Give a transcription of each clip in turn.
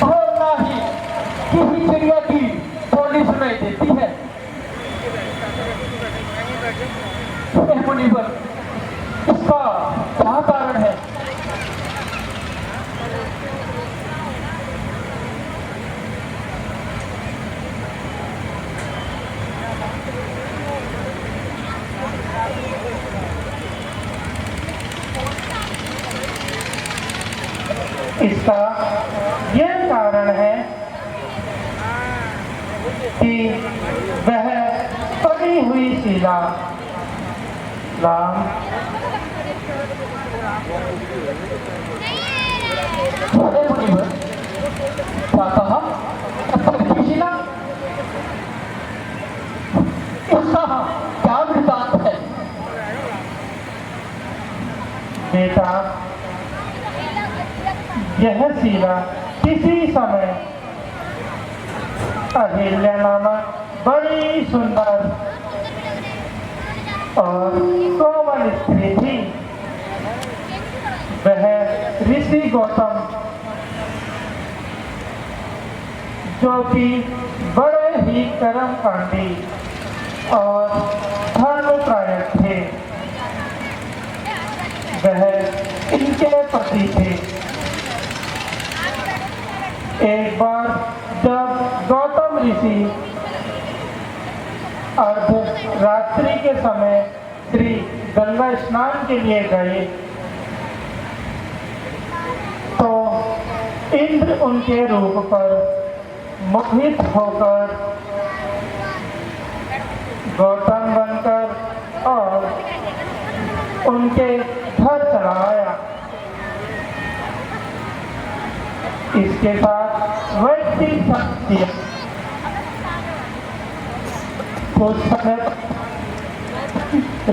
और ना ही किसी चिड़िया की बोली सुनाई देती है। मुनिवर, इसका क्या कारण है? इसका यह कारण है कि वह पड़ी हुई शिला राम क्या कहा? शिला, इसका क्या वृत्तांत है? बेटा, यह शिला किसी समय अहिल्या नामक बड़ी सुंदर और कोमल स्त्री थी। वह ऋषि गौतम, जो कि बड़े ही कर्मकांडी और धर्मप्रायण थे, वह इनके पति थे। एक बार जब गौतम ऋषि अर्धरात्रि के समय श्री गंगा स्नान के लिए गए तो इंद्र उनके रूप पर मोहित होकर गौतम बनकर और उनके घर चला आया। इसके साथ वैसी शक्ति कुछ समय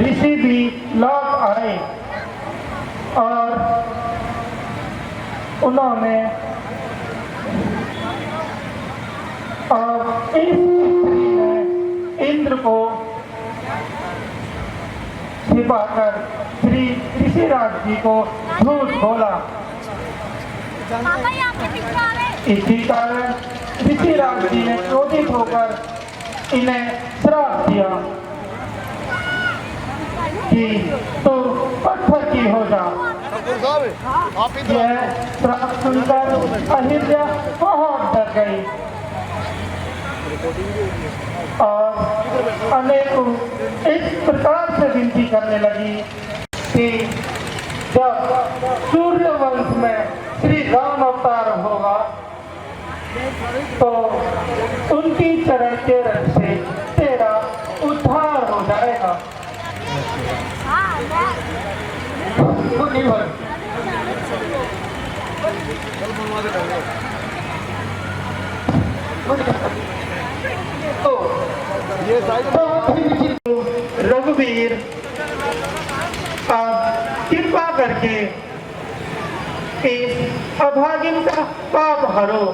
ऋषि भी लौट आए और उन्होंने और इस स्त्री ने इंद्र को छिपाकर श्री ऋषिराज जी को झूठ बोला। इसी कारण ऋषिराज जी ने क्रोधित होकर इन्हें श्राप दिया कि तू पत्थर की हो जा। यह श्राप सुनकर अहिल्या बहुत डर गई और अनेकों इस प्रकार से विनती करने लगी कि जब सूर्य वंश में श्री राम अवतार होगा तो उनकी चरण के रथ से तेरा उद्धार हो जाएगा। तो बहुत ही विचित्र। रघुवीर, आप कृपा करके इस अभागिन का पाप हरो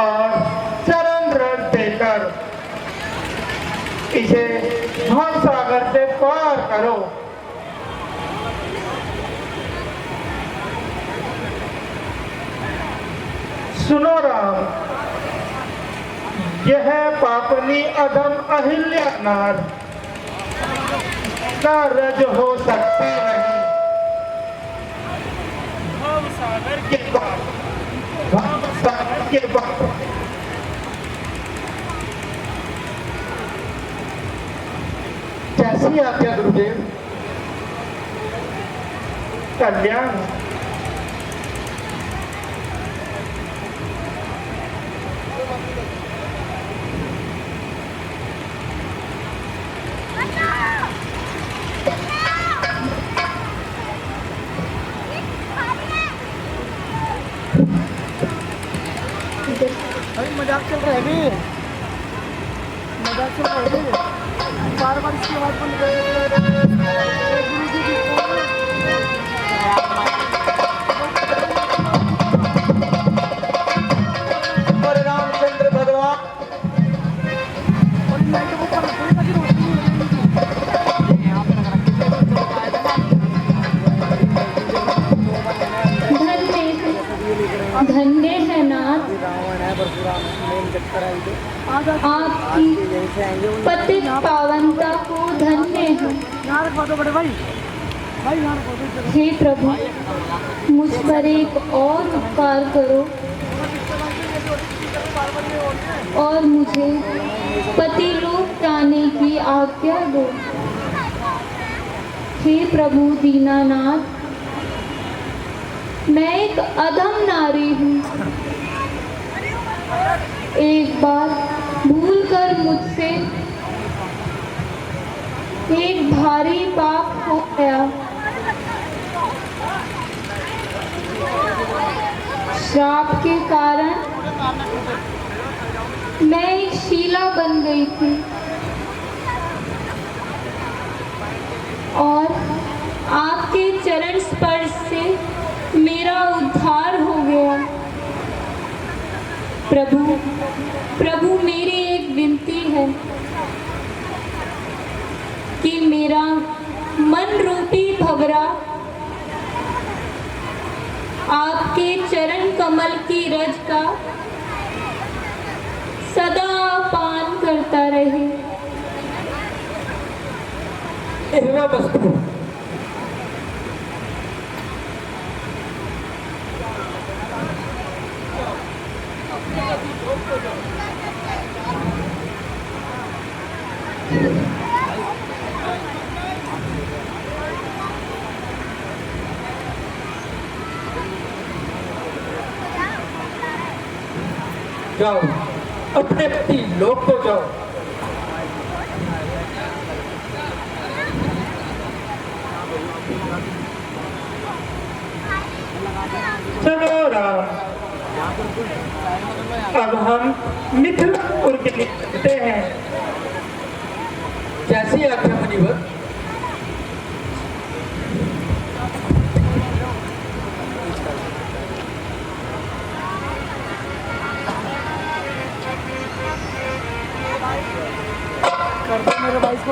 और चरण रज देकर इसे भव सागर से पार करो। सुनो राम, यह पापनी अधम अहिल्या नार का रज हो सकती नहीं। भव सागर के पाप कैसी आज्ञा गुरुदेव? कल्याण। अरे मजाक चल रहा है भी, मजाक चल रहा है भी। बार बार इसकी आवाज बंद कर। गुरु जी की और रामचंद्र भगवान और इन लाइटों को पर कोई ताकि रोशनी नहीं यहाँ पे लगा धन्य है नाथ आपकी पतित पावनता को धन्य है। हे प्रभु, मुझ पर एक और उपकार करो और मुझे पतिलोक जाने की आज्ञा दो। हे प्रभु दीनानाथ, मैं एक अधम नारी हूँ। एक बार भूलकर मुझसे एक भारी पाप हो गया। श्राप के कारण मैं एक शीला बन गई थी और आपके चरण स्पर्श से मेरा उद्धार हो गया। प्रभु मेरी एक विनती है कि मेरा मन रूपी भंवरा आपके चरण कमल की रज का सदा पान करता रहे। जाओ, अपने पति लोक को जाओ। चलो राम, अब हम मिथिलापुर के लिए चलते हैं। कैसी आज्ञा मुनिवर? कर दो मेरे भाई को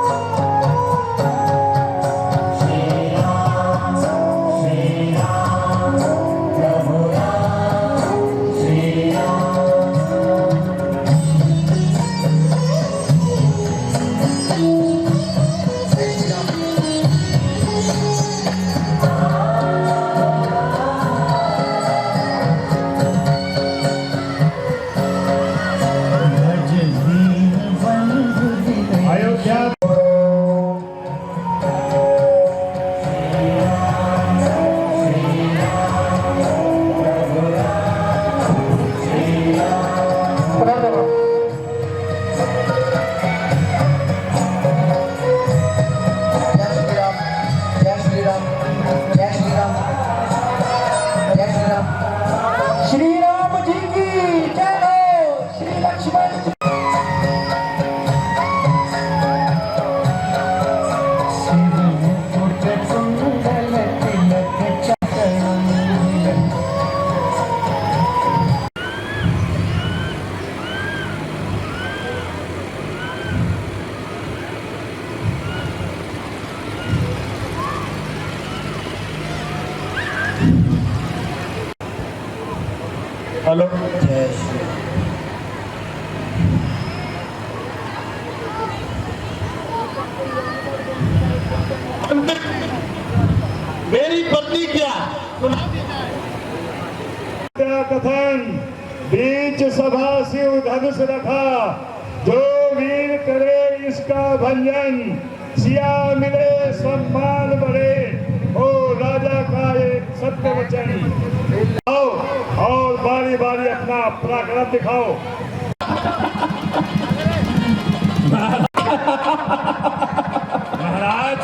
हेलो मेरी पत्नी क्या कथन बीच सभा शिव धनुष रखा, जो वीर करे इसका भंजन, सिया मिले सम्मान बढ़े, ओ राजा का एक सत्य वचन। आओ और बारी बारी अपना पराक्रम दिखाओ। महाराज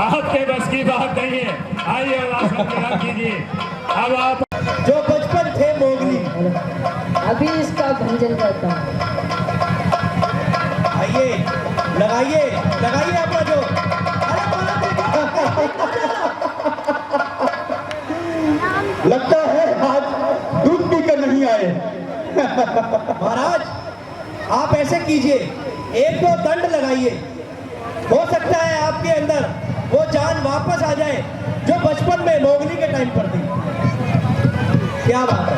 आपके बस की बात नहीं है, आइए और आसन ग्रहण कीजिए। अब आप जो बचपन थे मोगली, अभी इसका भंजन करता हूँ। आइए लगाइए लगाइए अपना जो। लगता है आज दूध पीकर नहीं आए। महाराज आप ऐसे कीजिए, एक दो दंड लगाइए, हो सकता है आपके अंदर वो जान वापस आ जाए जो बचपन में मोगली के टाइम पर थी। क्या बात है,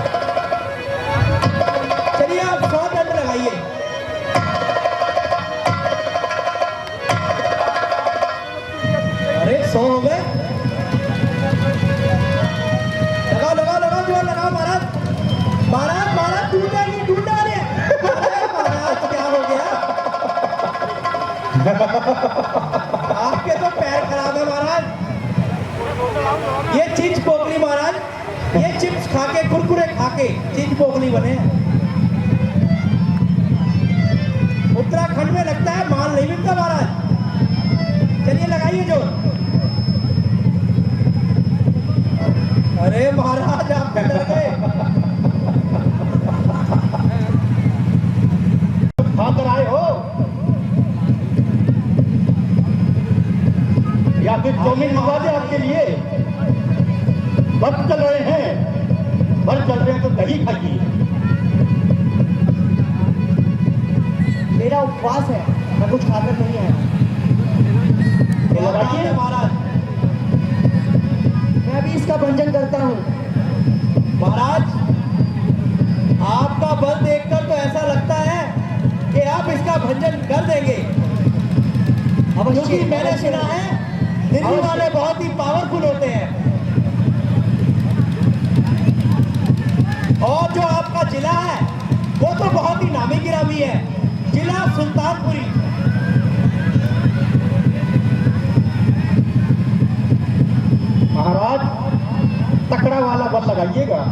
चलिए आप 100 दंड लगाइए। अरे 100 हो गए, लगाओ लगाओ लगाओ जोर लगाओ महाराज। महाराज महाराज टूटा नहीं टूटा रे। अरे महाराज क्या हो गया? आपके तो पैर खराब है महाराज। ये चिंच पोकली महाराज, ये चिप्स खा के कुरकुरे खा के चिंच पोकली बने। उत्तराखंड में लगता है माल नहीं मिलता महाराज। चलिए लगाइए जोर। अरे महाराज आप डर गए। खाकर आए हो या फिर चौमिन मंगवा दे आपके लिए? बस चल रहे हैं, बस चल रहे हैं तो दही खाइए। मेरा उपवास है, मैं कुछ खाकर नहीं आया। लगाइए महाराज मैं भी इसका भंजन करता हूँ। महाराज आपका बल देखकर तो ऐसा लगता है कि आप इसका भंजन कर देंगे, क्योंकि मैंने सुना है दिल्ली वाले बहुत ही पावरफुल होते हैं। और जो आपका जिला है वो तो बहुत ही नामी गिरामी है, जिला सुल्तानपुरी। महाराज तकड़ा वाला बल लगाइएगा।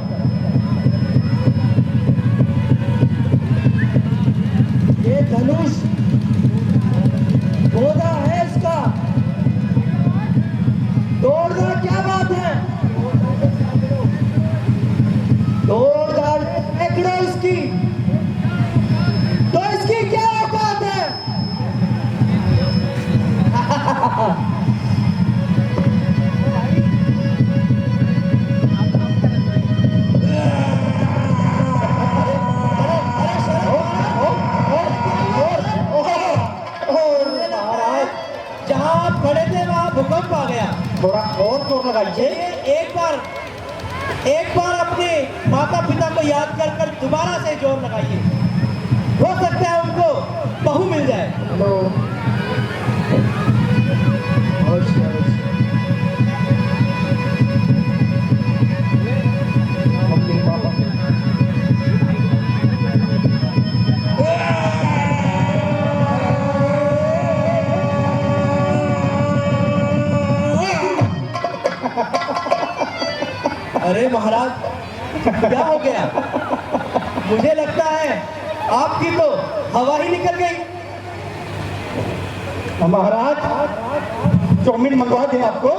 ये धनुष गोदा है इसका, तोड़ना क्या बात है? तोड़ एकड़ो इसकी, तो इसकी क्या औकात है? जहां आप खड़े थे वहां भूकंप आ गया। थोड़ा और जोर लगाइए। एक बार अपने माता पिता को याद कर कर दोबारा से जोर लगाइए, हो सकता है उनको बहू मिल जाए। अरे महाराज क्या हो गया? मुझे लगता है आपकी तो हवा ही निकल गई। महाराज चौमिन मंगवा दें आपको?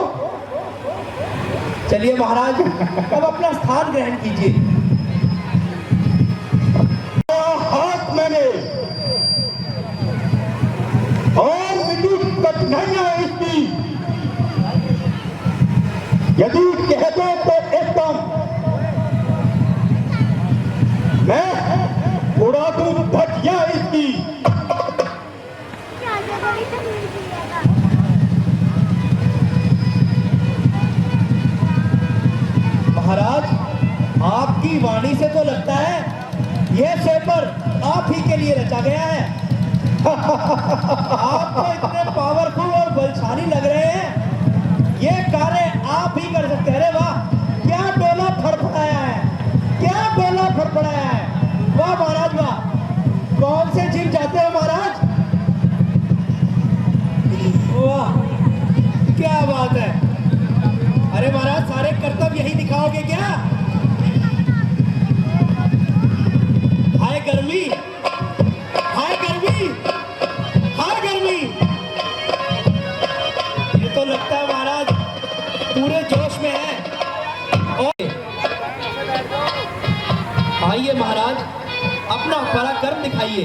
चलिए महाराज अब अपना स्थान ग्रहण कीजिए। हाथ मैंने और विद्युत कठिनाइयां इसकी, यदि कह दो तो एकदम मैं उड़ा दूं धज्जियां इसकी। महाराज आपकी वाणी से तो लगता है यह पेपर आप ही के लिए रचा गया है। आप तो इतने पावरफुल और बलशाली लग रहे हैं, ये कार्य आप ही कर सकते हैं। अरे वाह, क्या डोला फड़फड़ाया है, क्या डोला फड़फड़ाया है। वाह महाराज वाह, कौन से जिम जाते हो महाराज? वाह क्या बात है। अरे महाराज, सारे कर्तव्य यही दिखाओगे क्या? हाय गर्मी, हाय गर्मी, हाय गर्मी। ये तो लगता है महाराज पूरे जोश में है। और आइए महाराज, अपना पराक्रम दिखाइए।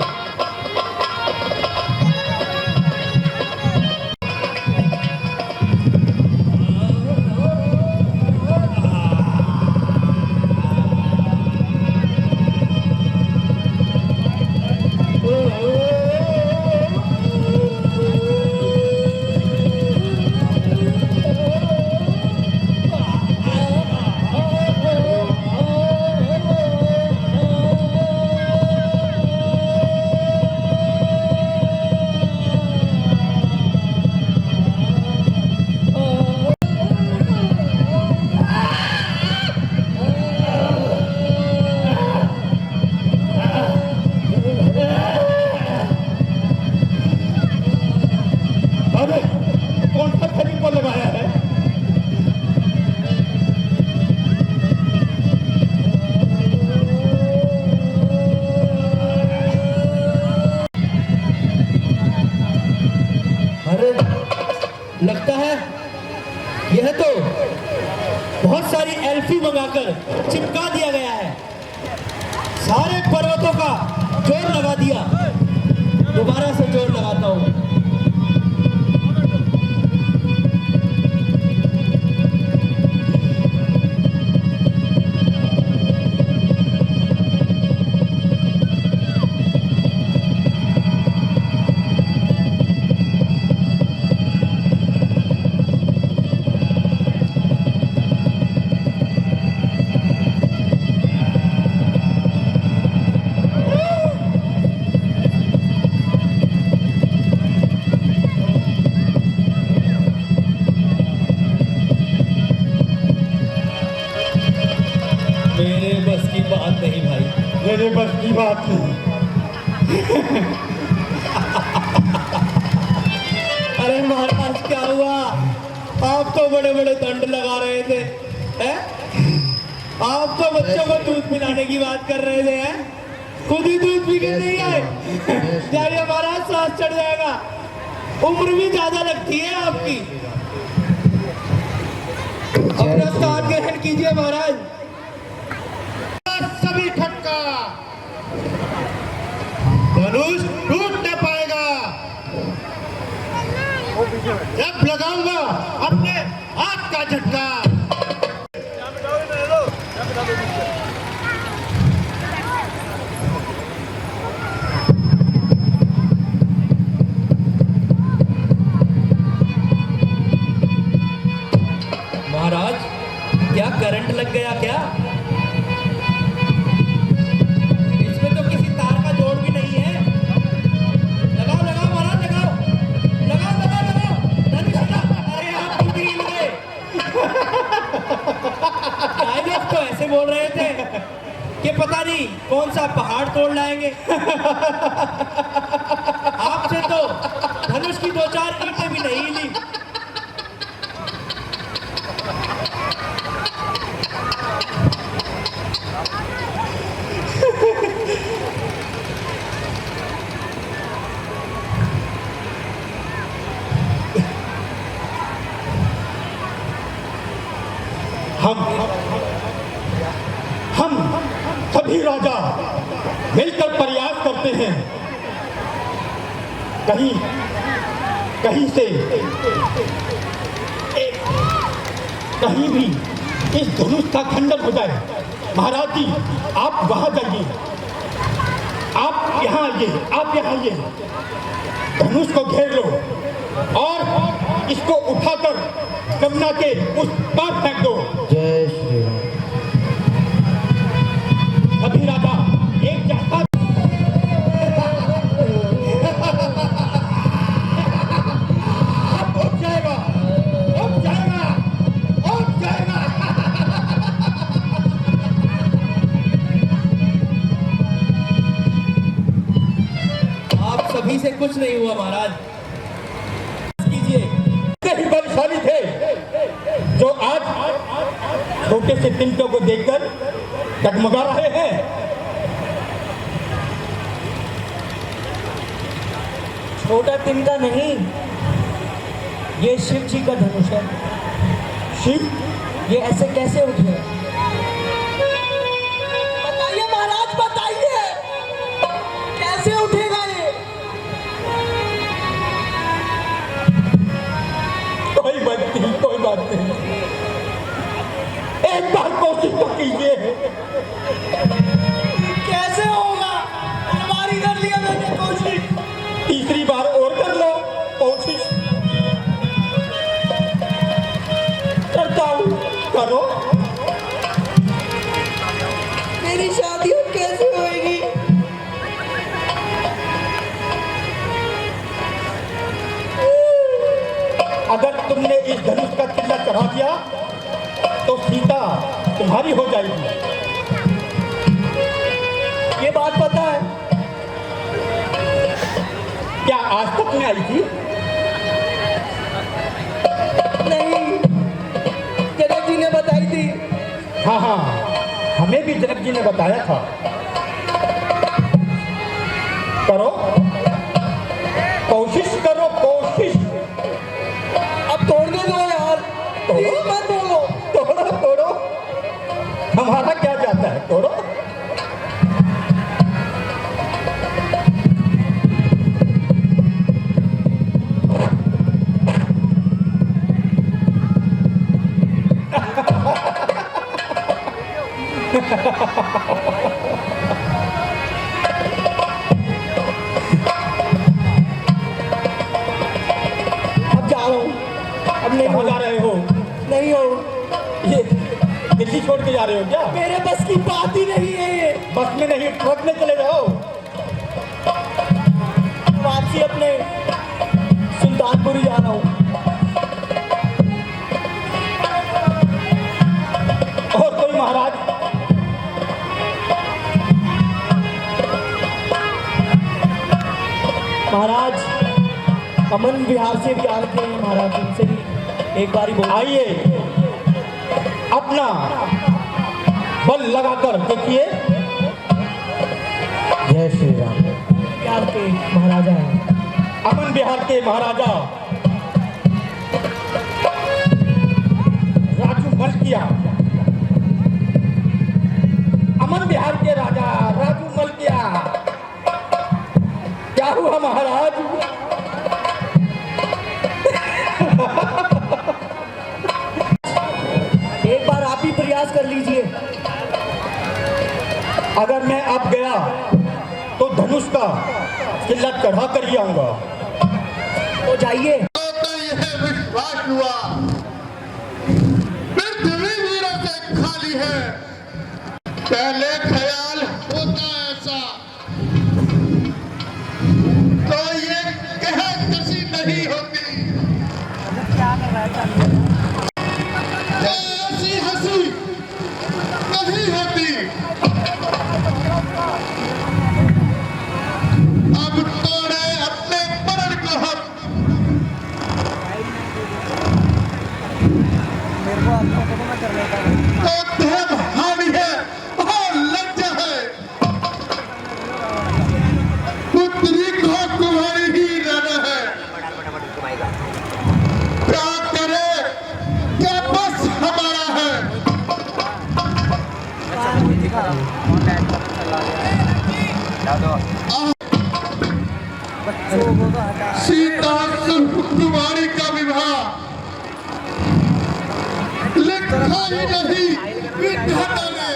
अरे कौन सा शरीर को लगाया है? अरे लगता है यह तो बहुत सारी एल्फी मंगाकर चिपका दिया गया है। सारे पर्वतों का जोर लगा दिया। दोबारा से जोर लगाता हूं। मेरे बस की बात नहीं भाई, मेरे बस की बात नहीं। अरे महाराज क्या हुआ? आप तो बड़े बड़े दंड लगा रहे थे, हैं? आप तो बच्चों को दूध पिलाने की बात कर रहे थे, हैं? खुद ही दूध पी के नहीं आए। जाइए महाराज, सांस चढ़ जाएगा। उम्र भी ज्यादा लगती है आपकी। अपना स्थान ग्रहण कीजिए महाराज। सभी ठक्का, धनुष टूट न पाएगा। जब लगाऊंगा अपने हाथ का झटका। महाराज क्या करंट लग गया क्या? इसमें तो किसी तार का जोड़ भी नहीं है। लगाओ लगाओ महाराज, लगाओ लगाओ लगाओ लगाओ। धनुष हटा। अरे आप खुद ही हिल गए। डायलॉग तो ऐसे बोल रहे थे कि पता नहीं कौन सा पहाड़ तोड़ लाएंगे। आपसे तो धनुष की दो चार ईंटें भी नहीं हिली। हम सभी राजा मिलकर प्रयास करते हैं, कहीं कहीं से कहीं भी इस धनुष का खंडन हो जाए। महाराज जी आप वहां जाइए, आप यहाँ आइए, आप यहाँ आइए, धनुष को घेर लो और इसको उठाकर गंगा के उस पार फेंक दो। जय श्री राम। बलशाली से कुछ नहीं हुआ महाराज। कीजिए, ही बलशाली थे जो आज छोटे से तिनकों को देखकर डगमगा रहे हैं। छोटा तिनका नहीं, ये शिव जी का धनुष है। शिव ये ऐसे कैसे उठे? बताइए महाराज, बताइए कैसे उठेगा ये? कोई बात नहीं, कोई बात नहीं, एक बार कोशिश तो कीजिए। कैसे होगा? हमारी कर लिया मैंने कोशिश, तीसरी बार और कर लो कोशिश। करता हूं, करो। मेरी शादी अब कैसे होएगी? अगर तुमने इस धनुष का किला चढ़ा दिया तो सीता तुम्हारी हो जाएगी। ये बात पता है? क्या आज तक में आई थी? नहीं, जनक जी ने बताई थी। हाँ हाँ, हमें भी जनक जी ने बताया था। करो कोशिश, करो कोशिश। अब तोड़ने दो यार, तोड़ो। मत बोलो। तोड़ो तोड़ो, हमारा क्या जाता है, तोड़ो। अब जा रहा हूँ। अब नहीं कहाँ जा हो, रहे हो? नहीं हो। ये दिल्ली छोड़ के जा रहे हो क्या? मेरे बस की बात ही नहीं है ये। बस में नहीं, ट्रक में चले जाओ। वापसी अपने सुल्तानपुरी जा रहा हूँ। और कोई महाराज? महाराज अमन विहार से भी आ रखे हैं महाराज, उनसे भी एक बार ही बोल। आइए, अपना बल लगाकर देखिए। जय श्री राम। बिहार के महाराजा हैं। अमन बिहार के महाराजा राजू मलकिया। अमन बिहार के राजा राजू मलकिया। क्या हुआ महाराज? एक बार आप ही प्रयास कर लीजिए। अगर मैं अब गया तो धनुष का किला चढ़ा कर ही आऊंगा। तो जाइए। तो यह विश्वास हुआ पृथ्वी वीरों से खाली है। पहले ख्याल होता ऐसा तो ये कह कसी नहीं होती। ऐसी हंसी नहीं होती। अब तोड़े अपने मरण को हम। तो धर्म हानि है और लज्जा है। पुत्री को तुम्हारी ही रहना है। क्या करे, क्या बस हमारा है। सीता कुमारी का विवाह लिखा ही नहीं विधाता ने।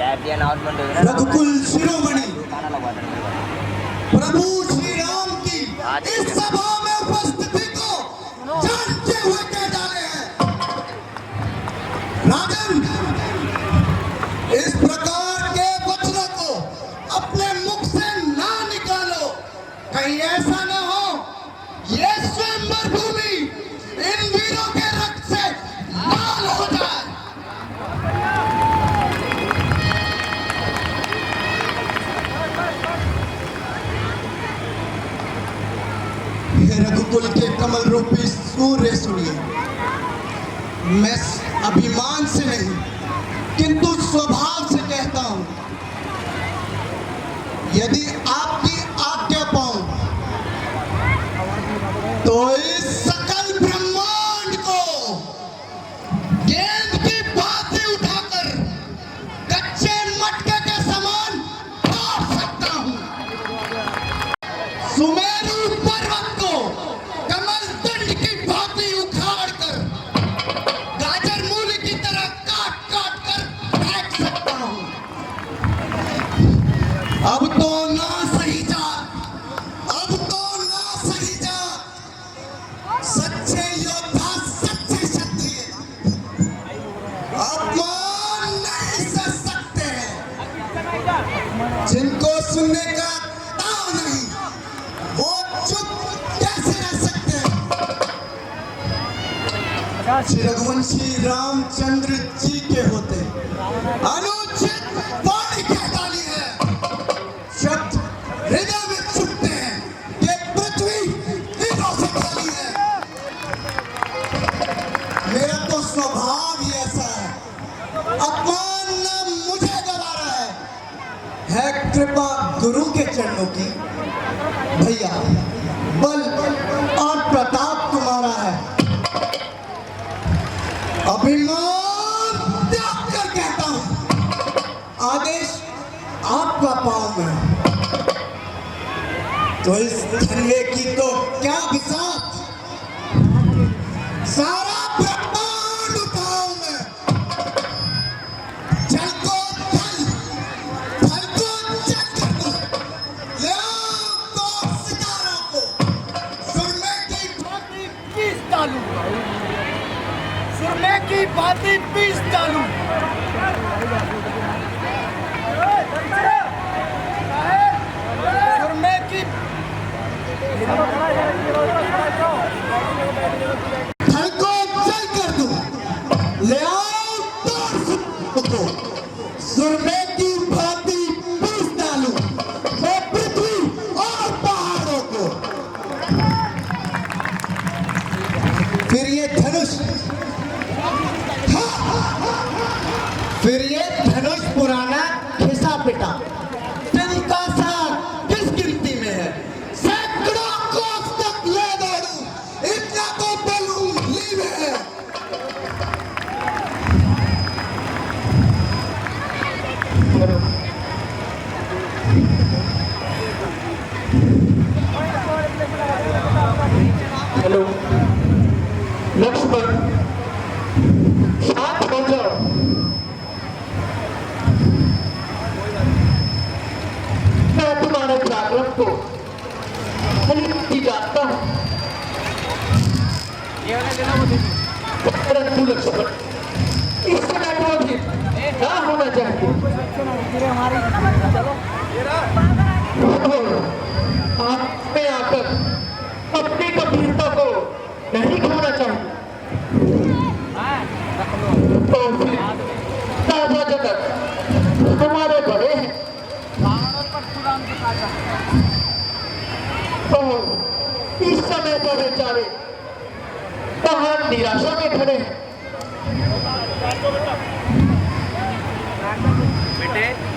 रघुकुल शिरोमणि प्रभु श्री राम की इस सभा में उपस्थिति को जानते हुए कह डाले हैं। राजन, इस प्रकार के वचनों को अपने मुख से ना निकालो, कहीं ऐसा ना हो ये स्वयंवर भूमि इन वीरों के रक्त से लाल हो जाए। रघुकुल के कमल रूपी सूर्य सुनिए, मैं अभिमान से नहीं किंतु स्वभाव से कहता हूं, यदि आपकी आज्ञा पाऊं तो इस सकल ब्रह्मांड को गेंद की बातें उठाकर कच्चे मटके के समान तोड़ सकता हूं। सुमेरु पर्वत को कमल दंड की भांति उखाड़ कर गाजर मूली की तरह काट काट कर फेंक सकता हूं। अब तो ना सही जा, अब तो ना सही जा, सच्चे योद्धा सच्चे क्षत्रिय अपमान नहीं सह सकते हैं। जिनको सुनने का ताव नहीं वो चुप कैसे रह सकते हैं। श्री रघुवंशी रामचंद्र जी के होते अनुचित वाणी कह डाली है, शब्द हृदय में चुभते हैं, ये पृथ्वी तीरों से खाली है। मेरा तो स्वभाव ही ऐसा है, अपमान न मुझे गवा रहा है कृपा गुरु के चरणों की। भैया बल और प्रताप तुम्हारा है, अभिमान त्याग कर कहता हूं, आदेश आपका पाऊं मैं। तो इस धनवे की तो क्या बिसात, सारा ब्रह्मांड उठाऊं मैं। जल को जल, फल को जल कर दूं, ले आओ तो सितारों को सुरमे की भांति पीस डालूं, सुरमे की भांति पीस डालूं। सुरमे की फल को जल कर दूं, ले आओ तो सुरमे की भांति पीस डालूं मैं पृथ्वी और पहाड़ों को। फिर ये धनुष, फिर ये धनुष पुराना घिसा पिटा तिनका साग किस गिनती में है। सैकड़ों कोस तक ले दौड़ूं, इतना तो बलूंगी में है। हेलो लक्ष्मण, शांत हो जाओ। मैं तुम्हारे जागरण को भली जानता हूं, परंतु लक्ष्मण इस समय क्रोधित क्या होना चाहिए। आप में आकर अपनी गंभीरता को नहीं खोना चाहिए। तो फिर राजा जनक हमारे बड़े हैं और इस समय तो बेचारे बाहर निराशा में खड़े हैं।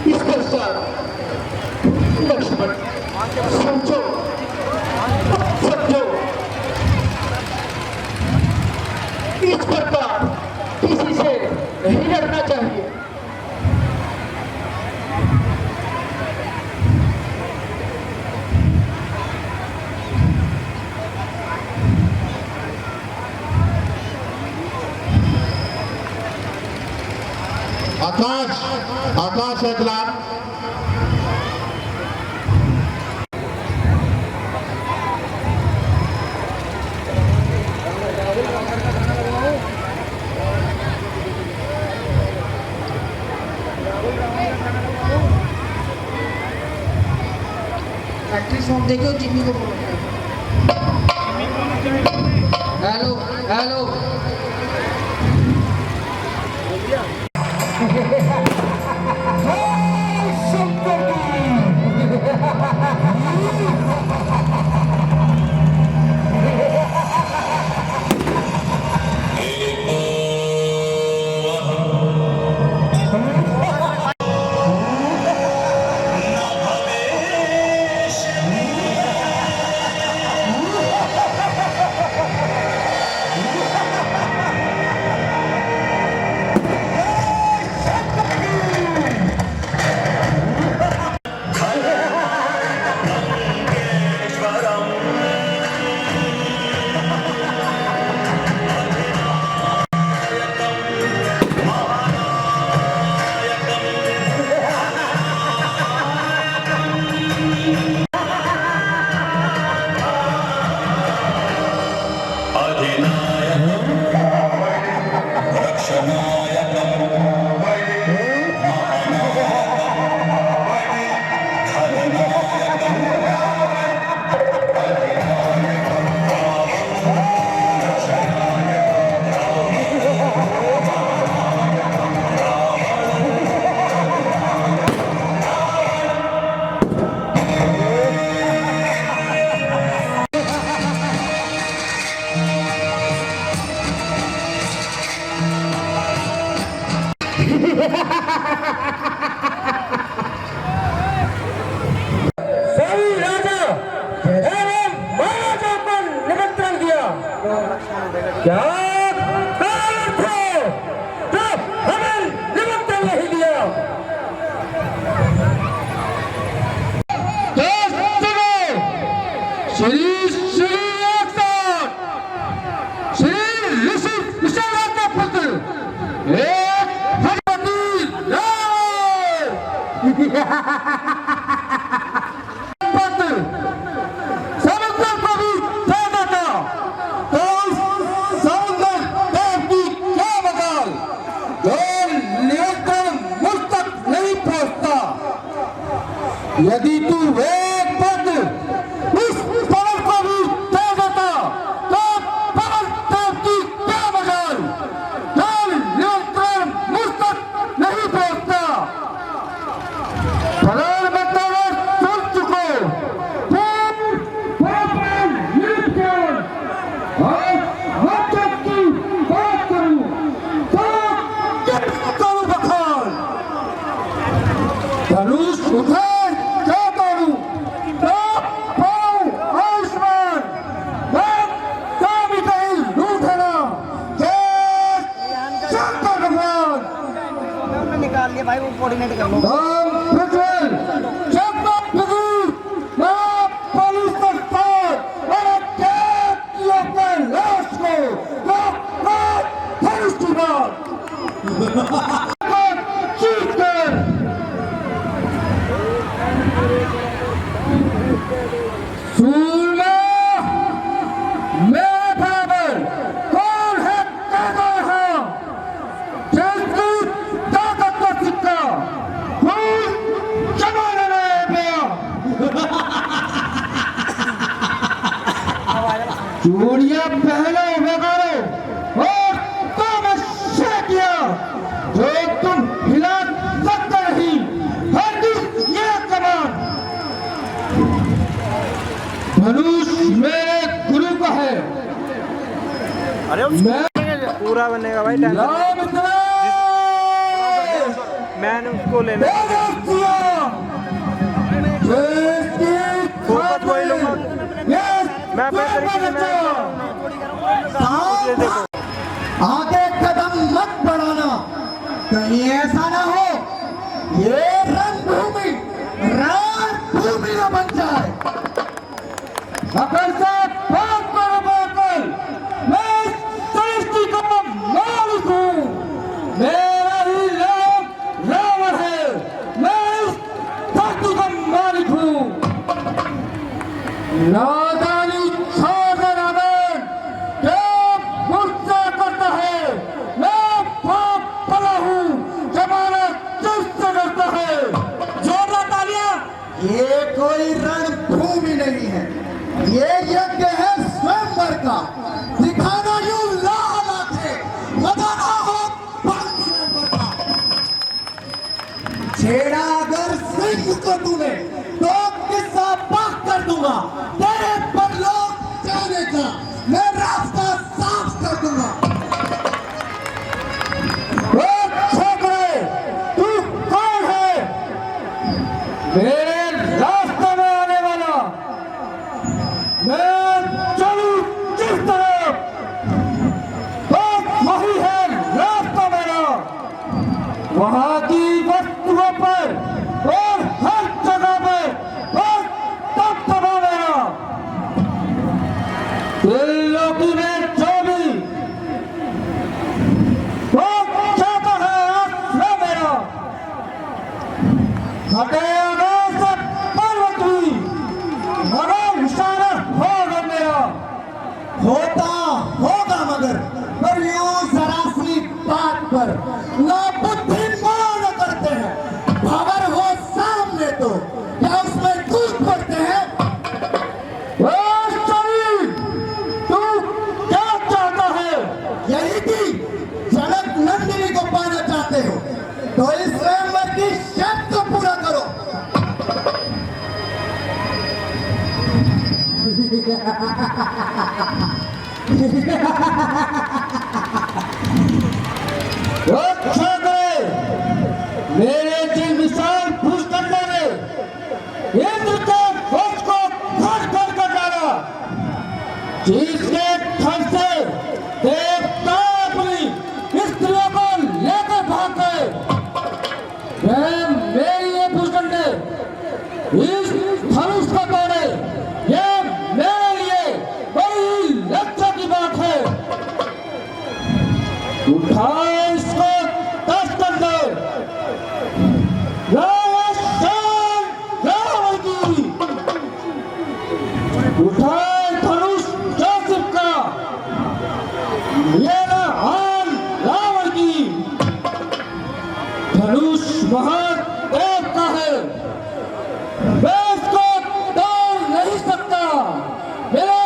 इस पश्चात लक्ष्मण सोचो समझो, इस प्रकार किसी से नहीं लड़ना चाहिए। आकाश आकाश एकलान फैक्ट्री सॉन्ग देखो जिम्मी को बोलो हेलो हेलो सभी राजा एवं महाराजाओं को निमंत्रण दिया। क्या कारण थे तो हमें निमंत्रण नहीं दिया? श्री श्री श्री ऋषि विशाला का पुत्र एक भगवती पुत्र समुद्र को भी दे देता तो समुद्र देव की क्या मजाल जो निरंतर मुझ तक नहीं पहुंचता। यदि तू एक पुत्र उस पवन को भी दे देता तो पवन देव की क्या मजाल जो निरंतर मुझ तक नहीं पहुंचता। प्रधानमंत्री ने सुन चुको और मदद की बात करूं तो करूं बखान धनुष उठे क्या करूं तो पाऊं आयुष्मान मैं कभी कहीं लूटना जय शंकर भगवान निकाल लिया भाई वो कोऑर्डिनेट कर लो राम प्रज्वल चंद्र प्रदीप मां पुलिस दस्तार और कैद किया अपने लाश को धनुष की बात चीख कर सूरमा मैं बराबर कौन है कहता रहा जिसकी ताकत का सिक्का खून जमाने में गया चूड़ियां पहनो बेगारो और तुम किया जो तुम हिला सकते नहीं हरगिज़ ये कमान धनुष मेरे गुरु का है। मैं पूरा बनेगा भाई टाइम राम मैंने उसको लेना फोकस वही लूंगा मैं अपने तरीके से देखो आगे कदम मत बढ़ाना कहीं ऐसा ना हो ये रणभूमि राजभूमि न बन जाए। अगर से बात पर बात मैं सृष्टि का मालिक हूँ। मेरा ही नाम रावण है। नादानी छोड़ दे रावण, क्या मुझसे करता है? मैं बाप भला हूँ, जमाना तुझसे डरता है। जोरदार तालियां। ये कोई रणभूमि नहीं है, ये यज्ञ है स्वयंवर का। दिखाना यूं लाल आंखें, लगाना हो स्वयंवर का। छेड़ा अगर सिंह को तूने तो किस्सा पाक कर दूंगा। तेरे परलोक जाने का मैं रास्ता साफ कर दूंगा। ओ छोकरे, तू कौन है? मेरे रास्ते में आने वाला। मैं चलूं किस तरफ, बस वही है रास्ता मेरा। वहां की वस्तुओं पर और हर जगह पर बस दबदबा मेरा। त्रिलोकी में जो भी वो चाहता है आसरा मेरा। हटेगा सब पर्वत भी, मगर इशारा होगा मेरा। होता होगा मगर पर यूं जरा सी बात पर ना बुद्धिमान करते हैं। भंवर हो सामने तो क्या उसमें कूद पड़ते हैं? ओ शरीर, तू क्या चाहता है? यही कि जनक नंदिनी को पाना चाहते हो तो इस स्वयंवर की शर्त को पूरा करो। ओ छोकरे, मेरे जिन विशाल भूखंडों ने इंद्र के वश को खोज खोज कर डाला, जिसके धन से देवता अपनी स्त्रियों को लेकर भाग गए, वह मेरी ये भूखंडे इस धनुष को तोड़े, ये मेरे लिए बड़ी लज्जा की बात है। उठा इसको 10 कर दो। रावण की उठाए धनुष जोसेफ का, ये ना हाल रावण की। धनुष महादेव का है, मैं इसको तोड़ नहीं सकता। मेरे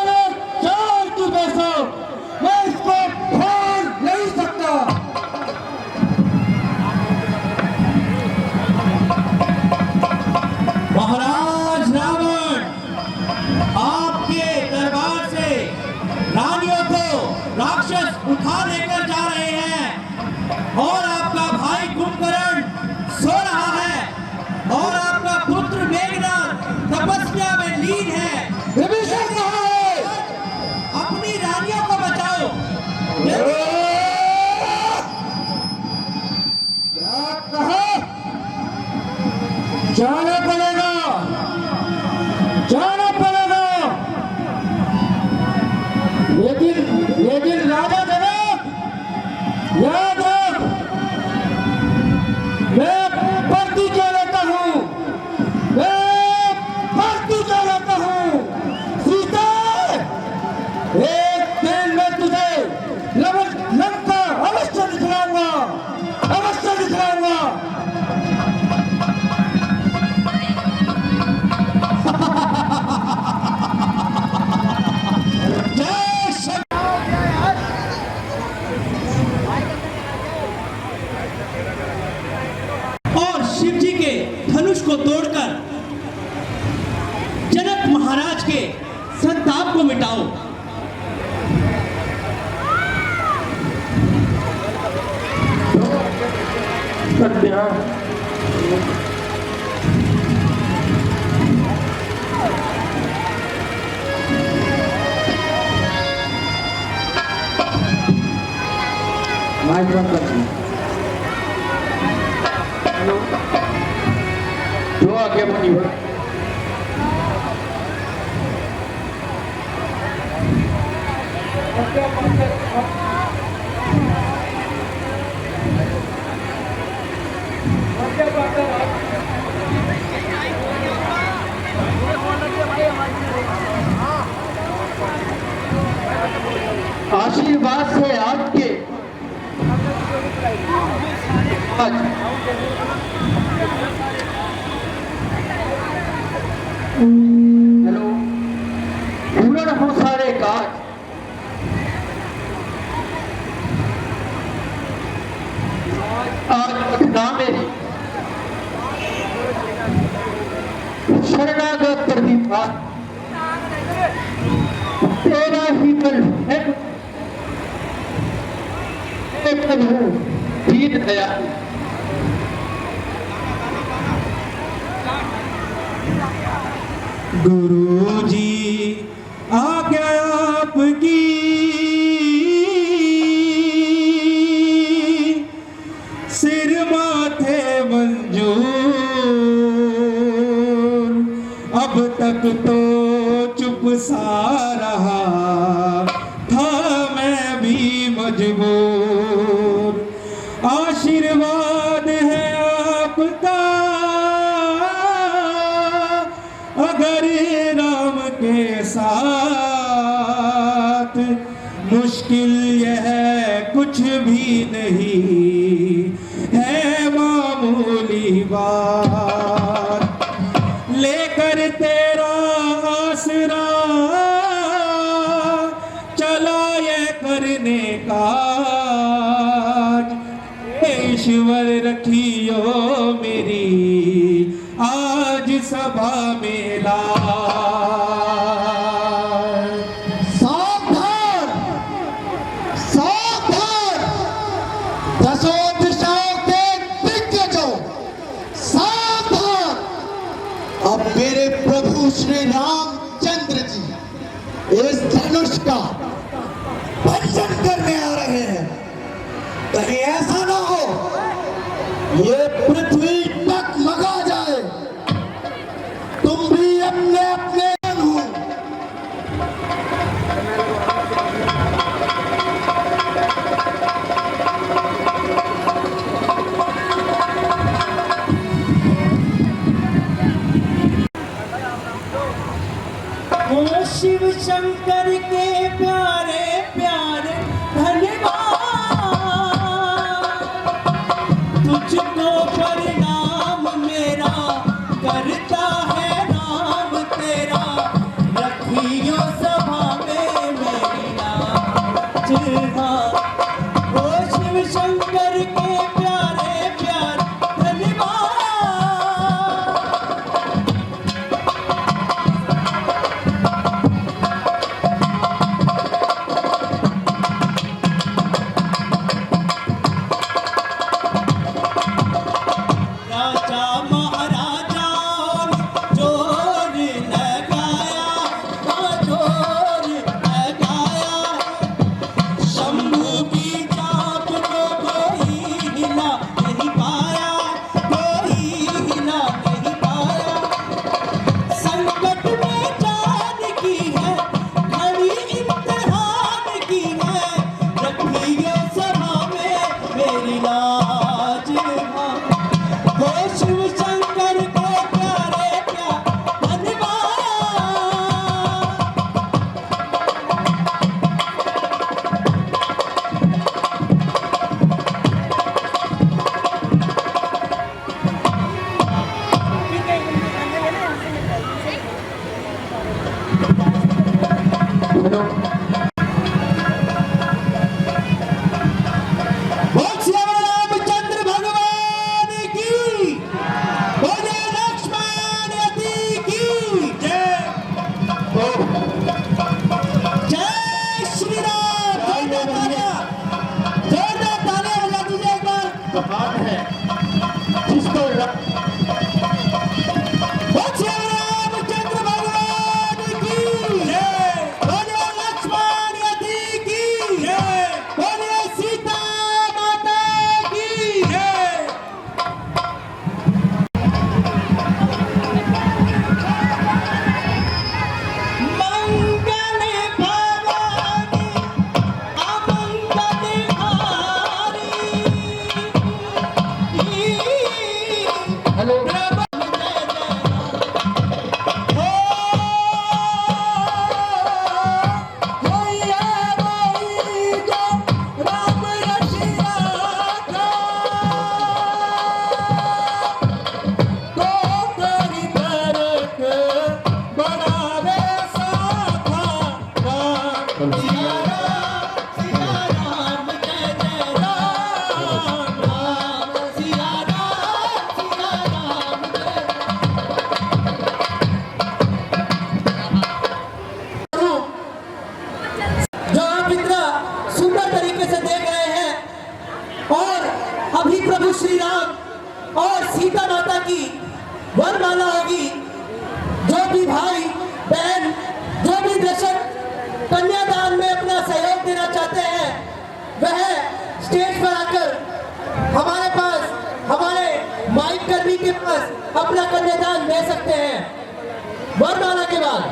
चार की पैसा मैं इसको फोड़ नहीं सकता। महाराज रावण, आपके दरबार से रानियों को राक्षस उठा लेकर जा रहे हैं और आपका भाई कुंभकर्ण सो रहा है और आपका पुत्र मेघनाद तपस्या में लीन है। विभीषण कहाँ है? अपनी रानियों को बचाओ। क्या कहा? जाना पड़ेगा, जाना पड़ेगा। लेकिन राजा जनक, याद रख, मैं भर्ती क्या लेता हूँ, मैं भर्ती क्या लेता हूँ। सीता, एक दिन मैं तुझे लंका अवश्य दिखलाऊंगा, अवश्य दिखलाऊंगा। और शिव जी के धनुष को तोड़कर जनक महाराज के संताप को मिटाओ। सत्या, माइक बंद कर दो। जो आगे मुनि हो। क्या बात है? हेलो, पूर्ण हो सारे काज, आज घटना मेरी शरणागत प्रतिपाद तेरा ही बल है प्रभु दीन दयाल। गुरु जी आज्ञा आपकी, सिर माथे मंजूर, अब तक तो चुप सा रहा था मैं भी मजबूर। आशीर्वाद है आपका अगर राम के साथ, मुश्किल यह कुछ भी नहीं है मामूली बात। लेकर तेरा आसरा चला ये करने काज, ईश्वर रखियो मेरी आज सभा में लाज। सावधान सावधान, दसों दिशाओं के दिग्गजों सावधान। अब मेरे प्रभु श्री रामचंद्र जी इस धनुष का भंजन करने आ रहे हैं। कहीं ऐसा ना हो ये पृथ्वी डगमगा जाए, तुम भी अपने अपने हो। ओ शिव शंकर के प्यारे प्यारे धन्यवाद, तुझको प्रणाम मेरा करता है नाम तेरा, रखियो सभा में मेरी नाज। ओ शिव शंकर के प्यारे प्यारे धन्यवाद। वरमाला होगी। जो भी भाई बहन, जो भी दर्शक कन्यादान में अपना सहयोग देना चाहते हैं, वह स्टेज पर आकर हमारे पास, हमारे माइक कर्मी के पास अपना कन्यादान दे सकते हैं वरमाला के बाद।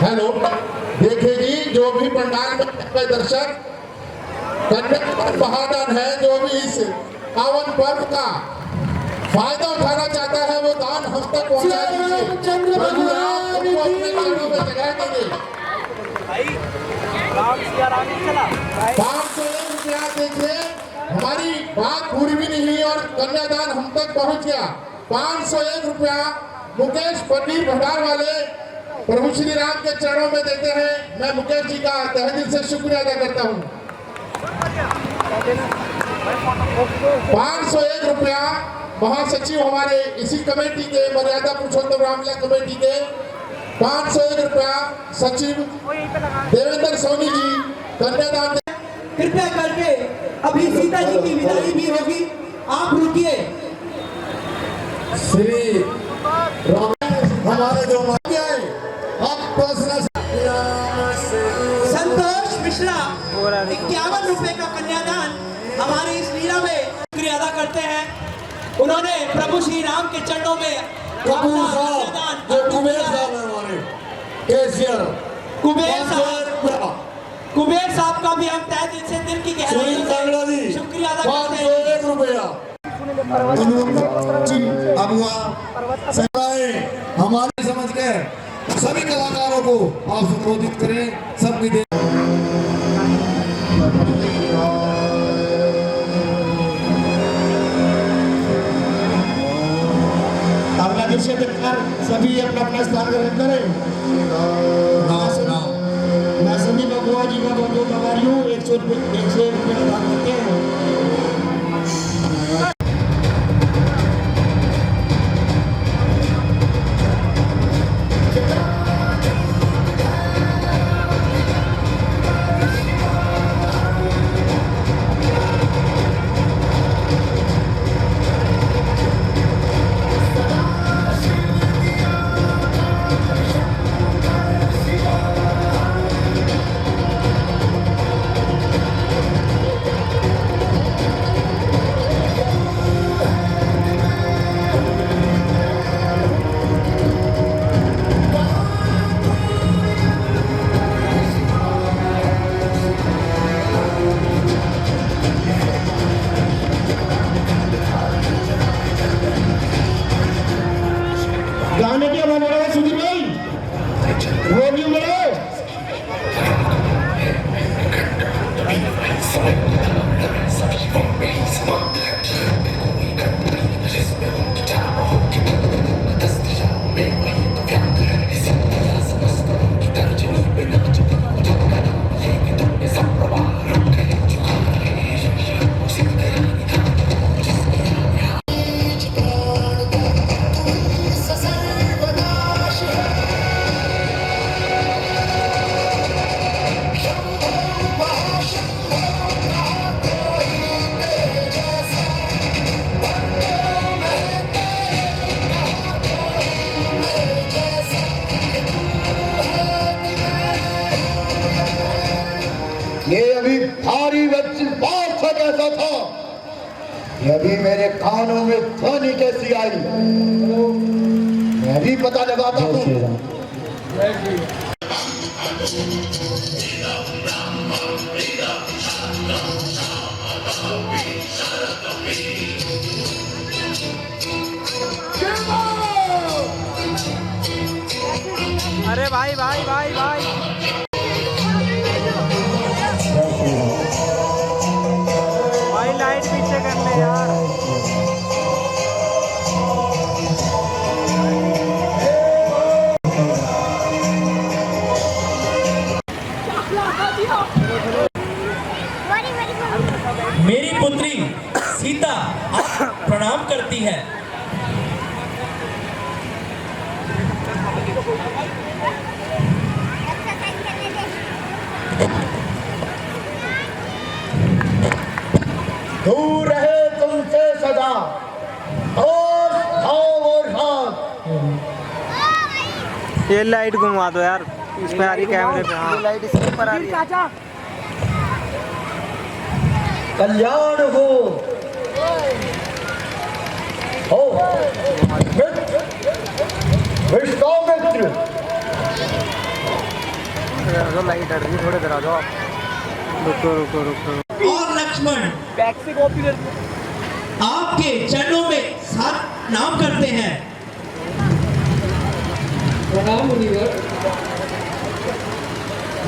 हेलो, देखिए जी, जो भी पंडाल में बैठे दर्शक कन्या महादान है, जो भी इस पावन पर्व का फायदा उठाना चाहता है वो दान हम तक पहुंचा दीजिए। प्रभु राम उनको अपने चरणों में जगह देंगे। 501 रुपया देखिए, हमारी बात पूरी भी नहीं हुई और कन्यादान हम तक पहुंच गया। 501 रुपया मुकेश पनीर भंडार वाले प्रभु श्री राम के चरणों में देते हैं। मैं मुकेश जी का तहे दिल से शुक्रिया अदा करता हूँ। 501 रुपया महासचिव हमारे इसी कमेटी के, मर्यादा पुरुषोत्तम रामलीला कमेटी के 501 रुपया सचिव देवेंद्र सोनी जी कन्यादान। कृपया करके अभी सीता जी की विदाई भी होगी, आप रुकिए। श्री राम हमारे जो माते आए, आप संतोष मिश्रा 51 रुपए का कन्यादान हमारी इस लीला में शुक्रिया अदा करते हैं। उन्होंने प्रभु श्री राम के चरणों में कपूर साहब, जो कुबेर साहब है हमारे कैशियर, कुबेर साहब का भी हम तहे दिल से, दिल की गहराइयों से शुक्रिया अदा करते हैं। 501 रुपया हमारे समझ के सभी कलाकारों को आप संबोधित करें, सबकी दे। अपना दृश्य देखकर सभी अपना अपना स्थान ग्रहण करें। मैं सभी बबुआ जी का बहुत बहुत आभारी हूँ। 100 रुपये का दान करते हैं। गाने क्या बन रहा है सुधीर भाई, वो भी बढ़ाओ। ये अभी भारी वज्रपात सा कैसा था, ये अभी मेरे कानों में ध्वनि कैसी आई, मैं भी पता लगाता हूँ। अरे भाई भाई भाई भाई भाई लाइट पीछे कर ले यार। मेरी पुत्री सीता आप प्रणाम करती है। दूर रहे तुमसे सदा और ये लाइट घुमा दो यार, इस पे आ रही कैमरे पे। हाँ लाइट इसके ऊपर आ रही है। कल्याण हो विश्वामित्र। लाइट हट रही, थोड़े देर आ जाओ आप। रुको रुको रुको। और लक्ष्मण आपके चरणों में साथ नाम करते हैं। प्रणाम मुनिवर।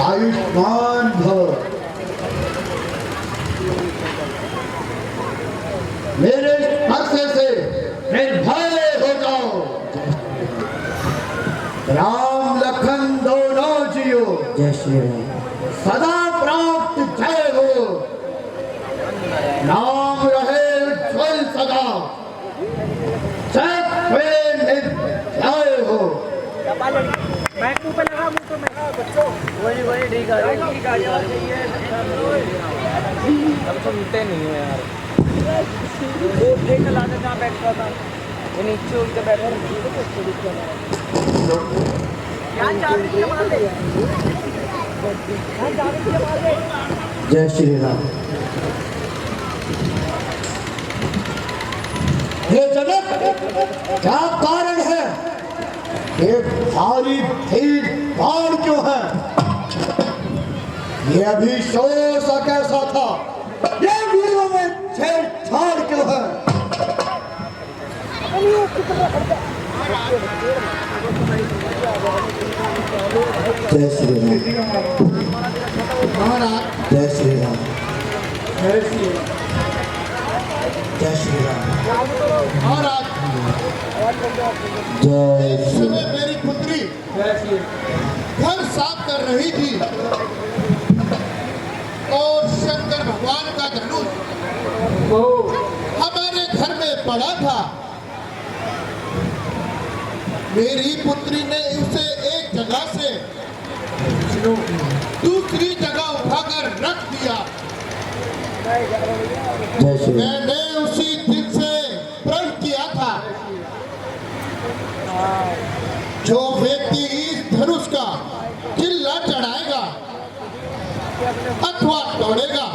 आयुष्मान भव। मेरे स्पर्श से निर्भय हो जाओ। राम लखन दोनों जियो। जय श्री राम। सदा प्राप्त जय हो। नाम रहे उज्ज्वल सदा। जय निर्भय हो। बैक मुंह पे लगा, मुंह पे बच्चों वही ठीक है। हम सुनते नहीं है यार। वो देख ला दे जहाँ बैठ रहा था, वो नीचे उठ के बैठा जय श्री राम। हे जनक, क्या कारण है? ये भारी भीड़ भाड़ क्यों है? ये अभी शोर सा कैसा था? ये वीरों में छेड़छाड़ क्यों है? जय श्री राम। महाराज जय श्री राम। जय श्री राम। जय श्री राम। महाराज जय इस श्री समय मेरी पुत्री घर साफ कर रही थी और शंकर भगवान का धनुष हमारे घर में पड़ा था। मेरी पुत्री ने उसे एक जगह से दूसरी जगह उठाकर रख दिया। जय श्री राम। मैंने उसी दिन से प्रण किया था, जो व्यक्ति इस धनुष का किल्ला चढ़ाएगा अथवा तोड़ेगा,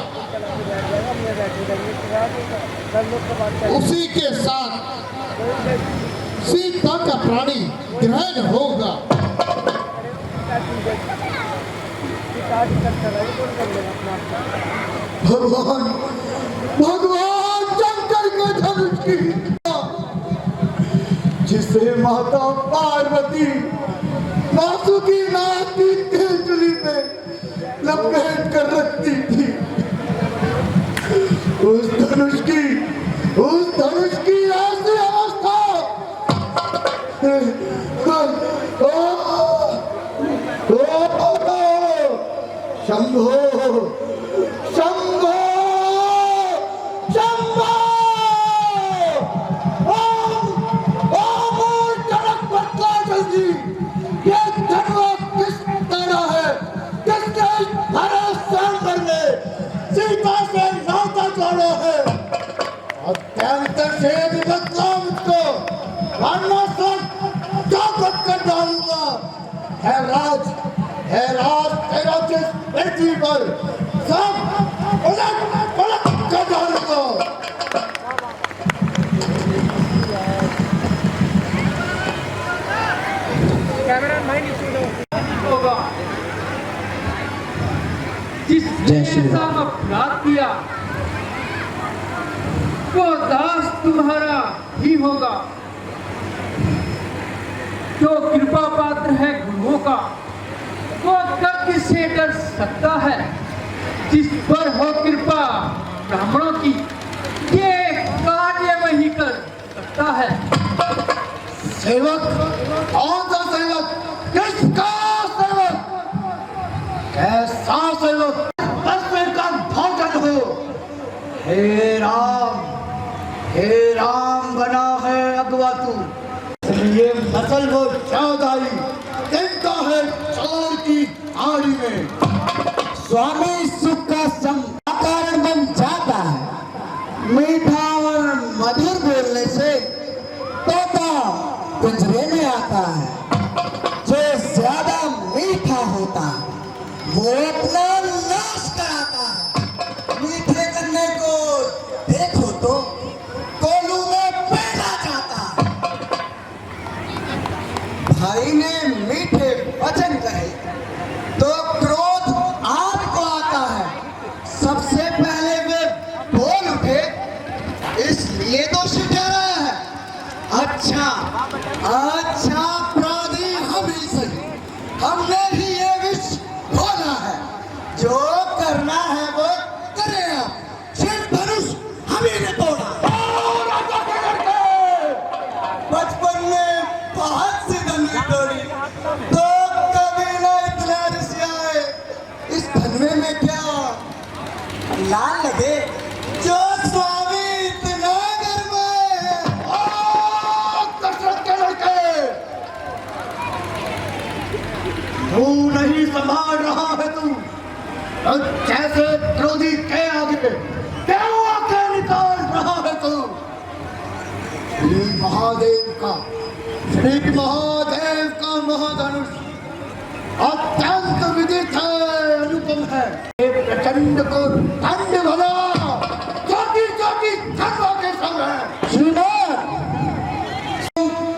उसी के साथ सीता का प्राणी ग्रहण होगा। भगवान भगवान शंकर के धनुष की, जिसे माता पार्वती वासुकी नाग की केंचुली में लपेट कर रखती थी, उस धनुष की ऐसी अवस्था। शंभो शंभो शंभो। ओम जनक बतला जल्दी, ये धनुष किस तरह है? किसने हरे सांबर में सीता से नाता जोड़ा है? अत्यंत से भी बतला मुझको, वरना सब चौपट कर डालूंगा। है राज तेरा जिस पृथ्वी पर सब उलट पलट कर डालूंगा। जय श्री राम। अपराध किया वो दास तुम्हारा ही होगा। जो कृपा पात्र है गुरुओं का, वो कब किससे डर सकता है? जिस पर हो कृपा ब्राह्मणों की, ये कार्य वही कर सकता है। सेवक कौन सा सेवक? किसका सेवक? कैसा सेवक? बसने का भोजन हो। हे राम बना है अगवा तू। ये फसल वो चौधारी देखता है चोर की आड़ी में। स्वामी सुख का कारण बन जाता है, वो अपना नाश कराता है। मीठे गन्ने को देखो तो कोलू में पैदा जाता है। भाई ने मीठे वचन कहे तो क्रोध आपको आता है। सबसे पहले वे बोल उठे, इसलिए दोषी ठहरा है। अच्छा अपराधी हम ही सही, हमने ही ये विष खोला है। जो करना है वो करें आप। सिर्फ धनुष हम ही ने तोड़ा। बचपन में बहुत सी धनुष तोड़ी तो कभी ना इतना रिसियाए। इस धनवे में क्या लाल लगे जो स्वामी इतना गरमाए। दशरथ के लड़के, तू नहीं संभाल रहा है तू। अब कैसे क्रोधी के आगे देवा के निकाल रहा है तू। श्री महादेव का महाधनुष अत्यंत विदित है, अनुपम है। प्रचंड को ठंड भला ज्योति खंडों के संग है। श्रीमान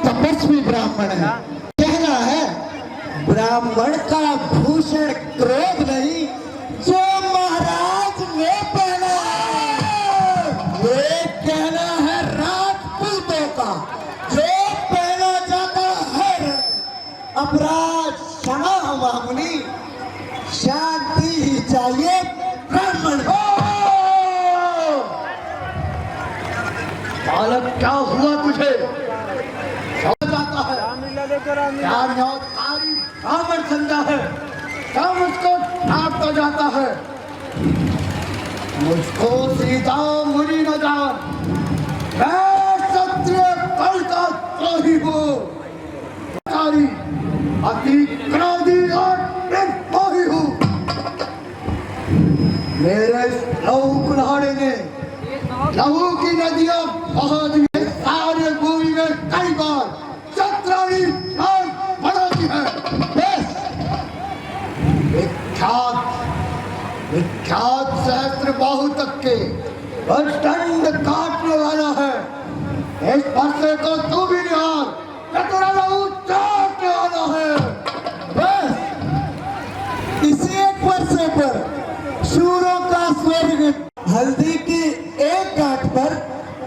तपस्वी ब्राह्मण है। कहना है ब्राह्मण का भूषण क्रोध नहीं जो महाराज ने पहना है। ये कहना है राजपूतों का जो पहना जाता है। अपराध क्षमा मामूली, शांति ही चाहिए ब्राह्मण। बालक क्या हुआ तुझे? समझ आता है क्या न्यायकारी ब्राह्मण समझा है, क्या मुझको ढांपता जाता है। मुझको सीता मुनि न जान, मैं क्षत्रिय कुल का द्रोही हूँ। अति क्रोधी और निर्मोही हूँ। मेरे लहू कुल्हाड़े ने लहू की नदियां बहा दी है। सारे भूमि में कई बार चतुराई बढ़ाती है। बस विख्यात सहस्त्र बाहु तक के दंड काटने वाला है। इस फरसे को तू भी निहार, चतुरा लहू चाटने वाला है। बस इसी एक फरसे पर शूरों का स्वर्ग। हल्दी की एक गांठ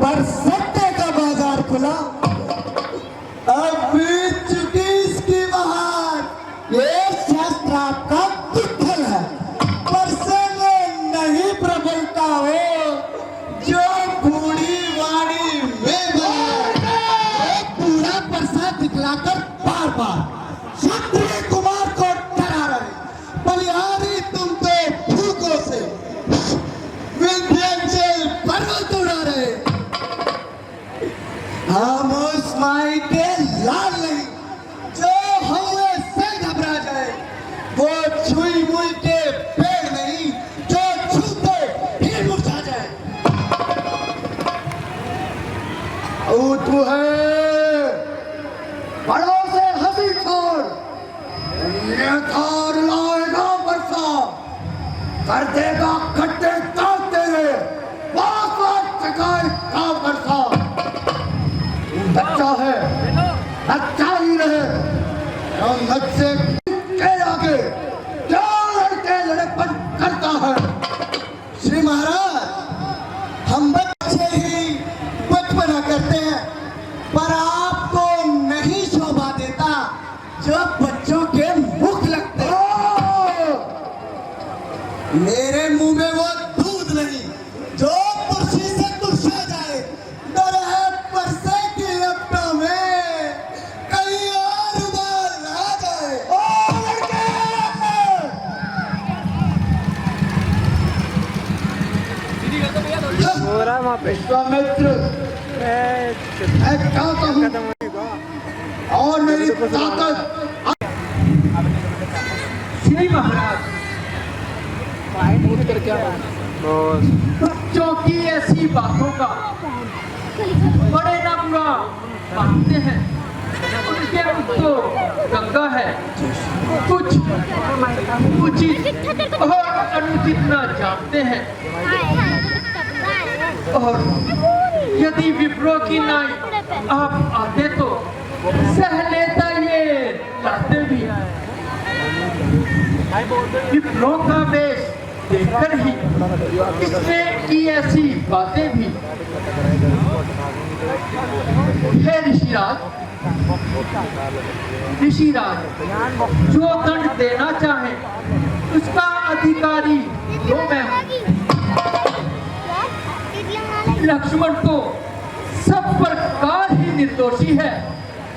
पर सट्टे का बाजार खुला। अब बीत चुकी इसकी बहार। ये शास्त्र आपका विफल है। परसे में नहीं प्रबलता हो जो बूढ़ी वाणी में बने। एक पूरा परसा दिखलाकर बार बार क्षत्रिय कुमार को डरा रहे। बलिहारी तुम तो भूखों से विंध्याचल पर्वत उड़ा रहे। हम उस माई के लाल नहीं जो हवा से घबरा जाए। वो छुई मुई के पेड़ नहीं जो छूते ही मुरझा जाए। तू है बड़ों से हंसी छोड़, ये थार लाएगा बरसा, कर देगा खट्टे दांत तेरे, बात चकाए का बरसा। बच्चा है, बच्चा ही रहे। हम बच्चे के आगे क्या लड़केपन करता है। श्री महाराज हम बच्चे ही बचपना करते हैं, पर आपको नहीं शोभा देता जो बच्चों के मुख लगते हैं। मेरे मुंह में वो दूध नहीं जो तुलसी से तुलसा जाए। डर है परसे की लपटों में कहीं और उबाल ना जाए। ओ लड़के! विश्वामित्र, मैं क्या कहूँ और मेरी ताकत। श्री महाराज, बच्चों की ऐसी बातों का बड़े ना बुरा मानते हैं। उनके तो गंगा है, कुछ उचित और अनुचित न जानते हैं। और यदि विप्रो की नाई आप आते तो सह लेता ये लाते भी। विप्रो का वेश देखकर ही इसने की ऐसी बातें भी। हे ऋषिराज, जो दंड देना चाहे उसका अधिकारी तो मैं हूँ। लक्ष्मण तो सब प्रकार ही निर्दोषी है,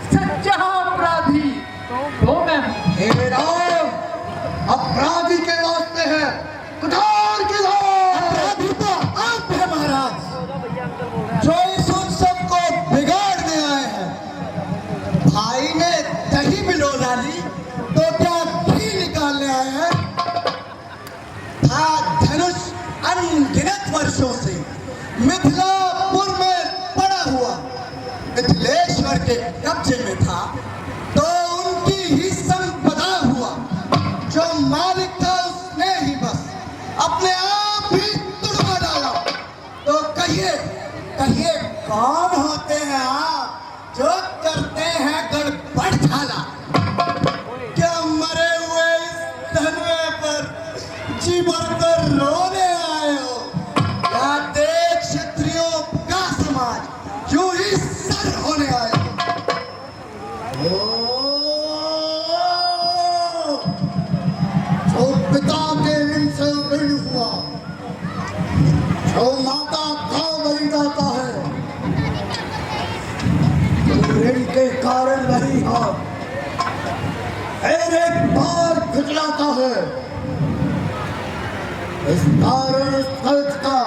सच्चा अपराधी तो मैं हूँ। हे राम, अपराधी के वास्ते है कठोर की धार। अपराधी तो आप है महाराज, जो इस उत्सव को बिगाड़ने आए हैं। भाई ने दही बिलो डाली तो क्या घी निकालने आए हैं? था धनुष अनगिनत वर्षों से मिथिलापुर में पड़ा हुआ, मिथिलेश्वर के कब्जे में था, तो उनकी ही संपदा हुआ। जो मालिक था उसने ही बस अपने आप ही तुड़वा डाला। तो कहिए कौन होते हैं आप जो करते हैं गड़बड़ झाला? क्या मरे हुए इस धनवे पर जी भरकर रोने आए हो? या देख क्षत्रियों का समाज यूं ही सर होने आए हो? जो पिता के ऋण से ऋण हुआ, जो माता का बलि जाता है, ऋण के कारण नहीं हो, फिर एक बार खिचलाता है। इस कारण इस खर्च का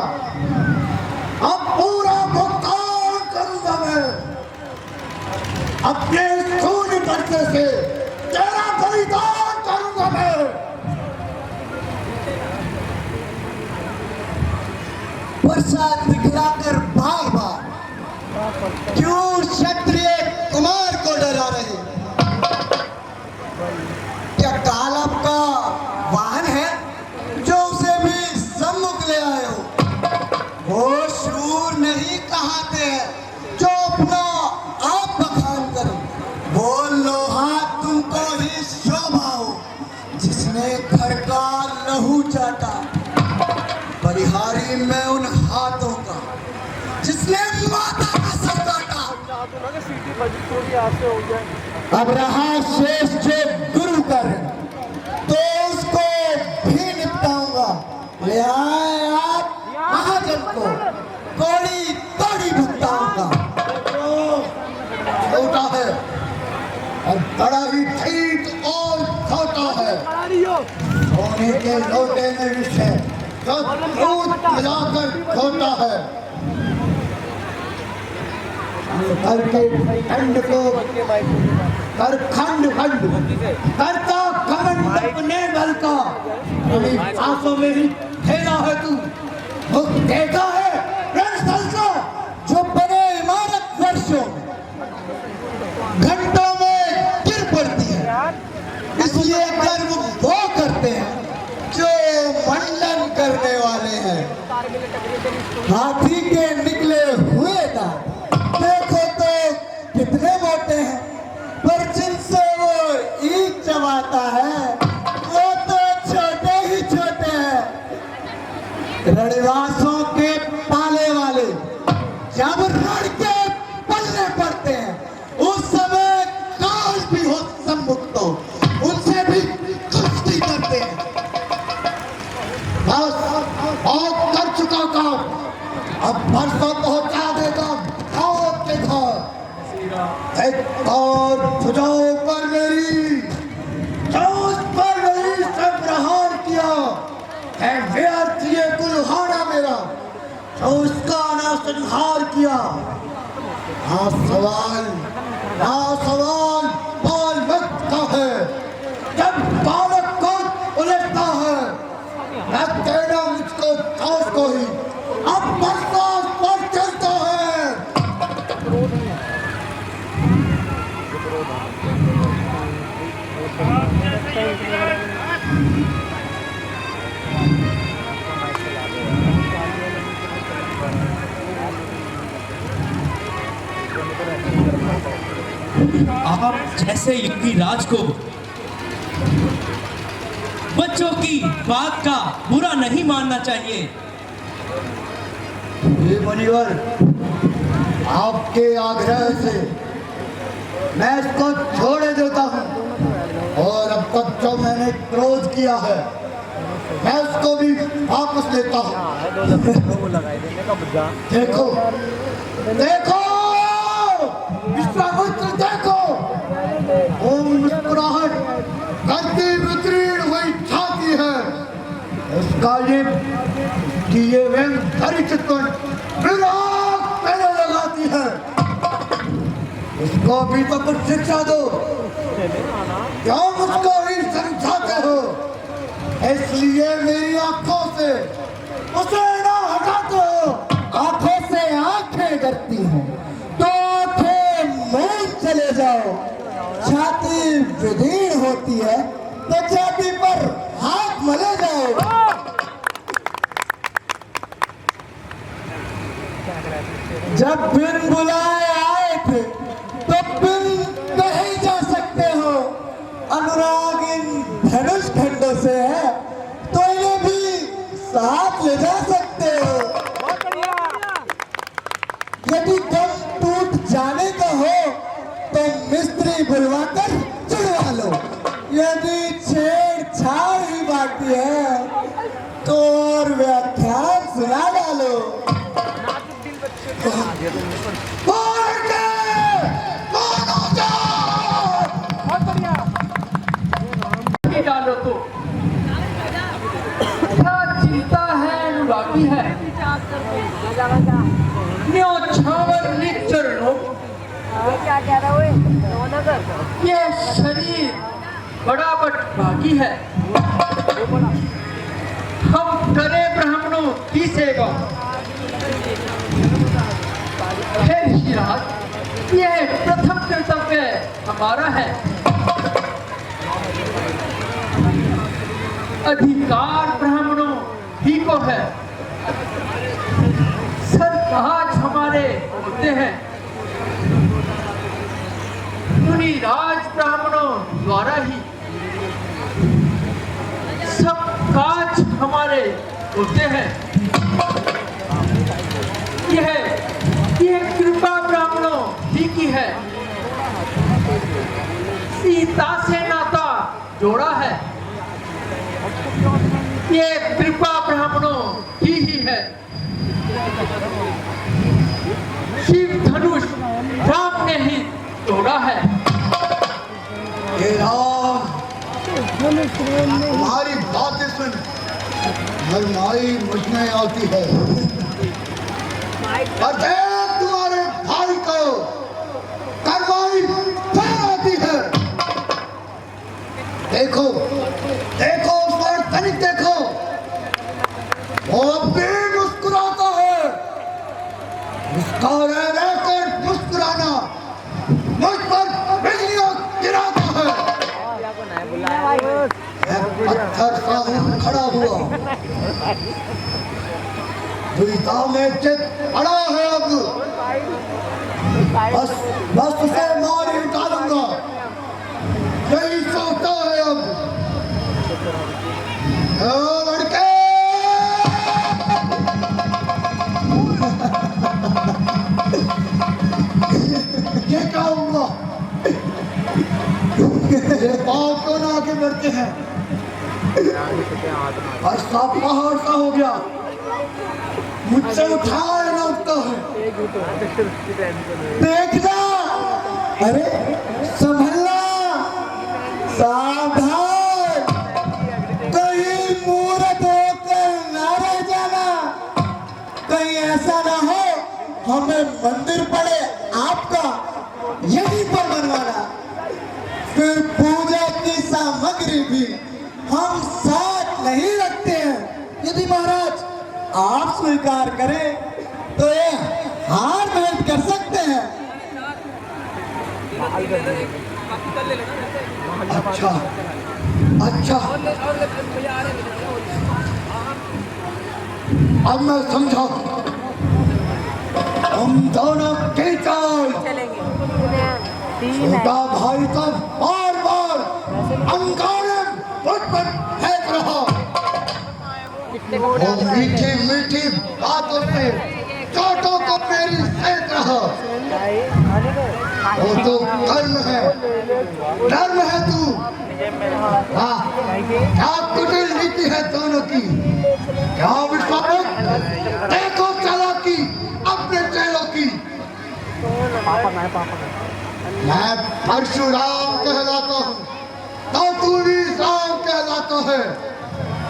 अब पूरा भुगतान करूंगा मैं। अपने शून्य पर्चे से तेरा बलिदान करूंगा मैं। प्रसाद दिखलाकर बार बार क्यों क्षत्रिय कुमार को डरा रहे? क्या काल आपका वाहन है जो उसे भी सम्मुख ले आए हो? वो शूर नहीं कहाते हैं जो अपना आप बखान करे। वो लोहा तुमको ही शोभा हो जिसने घर का लहू चाटा। बलिहारी में उन हाथों का जिसने माता का सर काटा। अब रहा शेष जो गुरु कर, तो उसको भी निपटाऊंगा। ले आए आप महाजन को, कौड़ी कौड़ी भुगताऊंगा। छोटा है और बड़ा ही ठीक और छोटा है। सोने के लोटे में विष है तो दूध मिलाकर खोता है। कर के खंड को कर खंड करता घमंड अपने बल का। अभी आंसू में ही खेला है तू, वो देखा है रणस्थल का जो बने इमारत वर्षों घंटों में गिर पड़ती है। इसलिए गर्व वो करते हैं जो मंडन करने वाले हैं। हाथी के निकले हुए दांत देखो तो कितने मोटे हैं, पर जिनसे वो ईंट चबाता है वो तो छोटे ही छोटे हैं। रणवासों के पाले वाले जब रण के पल्ले पड़ते हैं उस समय काल भी हो सम्मुख तो उनसे भी कुश्ती करते हैं। बस बहुत कर चुका काम, अब परसों पहुंचा देगा के घर। एक और भुजाओं पर मेरी, जो उस पर मेरी से प्रहार किया है व्यर्थ ये कुल्हाड़ा मेरा, जो उसका ना संहार किया। सवाल बाल वक्त का है, जब बालक को उलटता है मैं तेरा मुझको दास को ही अब बरसात पर चलता है। आप जैसे युवराज को बच्चों की बात का बुरा नहीं मानना चाहिए। ये मुनिवर, आपके आग्रह से मैं इसको छोड़ देता हूँ, और अब तक जो मैंने क्रोध किया है मैं उसको भी वापस लेता हूँ। देखो देखो विश्वामित्र, देखो वो मुस्कुराहट करती वितरीण हुई छाती है, उसका ये व्यंग धरी चितवन विराग पहले लगाती है। उसको भी तो कुछ शिक्षा दो, क्यों मुझको ही समझाते हो? इसलिए मेरी आंखों से उसे ना हटाते हो। आंखों से आंखें डरती हैं तो आंखें मूंद चले जाओ। छाती विदीर्ण होती है तो छाती पर हाथ मले जाओ। जब बिन बुलाए आए थे तो बिन कहीं जा सकते हो। अनुराग इन धनुष खंडों से है तो इन्हें भी साथ ले जा सकते हो। यदि दम टूट जाने का हो तो मिस्त्री बुलवाकर जुड़वा लो। यदि छेड़छाड़ ही बाकी है तो और व्याख्यान सुना डालो। डालो तो क्या चिंता है अनुरागी है, न्योछावर निचरणों ये शरीर बड़ा भागी है। हम करे ब्राह्मणों की सेवा। हे ऋषिराज, यह प्रथम कर्तव्य हमारा है। अधिकार ब्राह्मणों ही को है। सरताज हमारे होते हैं। मुनि राज ब्राह्मणों द्वारा ही सब काज हमारे होते हैं। यह कृपा ब्राह्मणों ही की है। सीता से नाता जोड़ा है, ये कृपा ब्राह्मणों की ही है। शिव धनुष राम ने ही तोड़ा है। हे राम, तुम्हारी बातें सुन नरमाई मुझ में आती है। और देख तुम्हारे भाई को कार्रवाई फिर आती है। देखो देखो उस पर तनिक देखो, वो अब भी मुस्कुराता है। उसका रह रहकर मुस्कुराना मुझ पर बिजलियां गिराता है। पत्थर सा हूं खड़ा हुआ, दुविधा में चित पड़ा है। अब बस उसे मार ही निकालूंगा, यही सोचता है अब। लड़के ये क्या हुआ? ये पाँव क्यों ना आगे बढ़ते हैं? और सब पहाड़ सा हो गया, मुझसे उठाए ना उठता है। देखना, अरे संभलना, सावधान, कहीं मूर्त होकर ना रह जाना। कहीं ऐसा ना हो हमें मंदिर पड़े आपका यहीं पर बनवाना, फिर पूजा की सामग्री भी हम साथ नहीं रखते हैं। यदि महाराज आप स्वीकार करें तो ये हार भेंट कर सकते हैं। अच्छा अच्छा, अब मैं समझा। हम दोनों की चाल छोटा भाई तो बार बार अंगारे मुझ पर फेंक रहा। वो मीठी मीठी बातों से चोटों को मेरी फेंक रहा। वो तो धर्म है तू। हाँ, क्या कुटिल नीति है दोनों की, क्या विश्वास। देखो चालाकी अपने चेलों की। मैं परशुराम कहलाता हूँ, तो तू भी राम कहलाता है।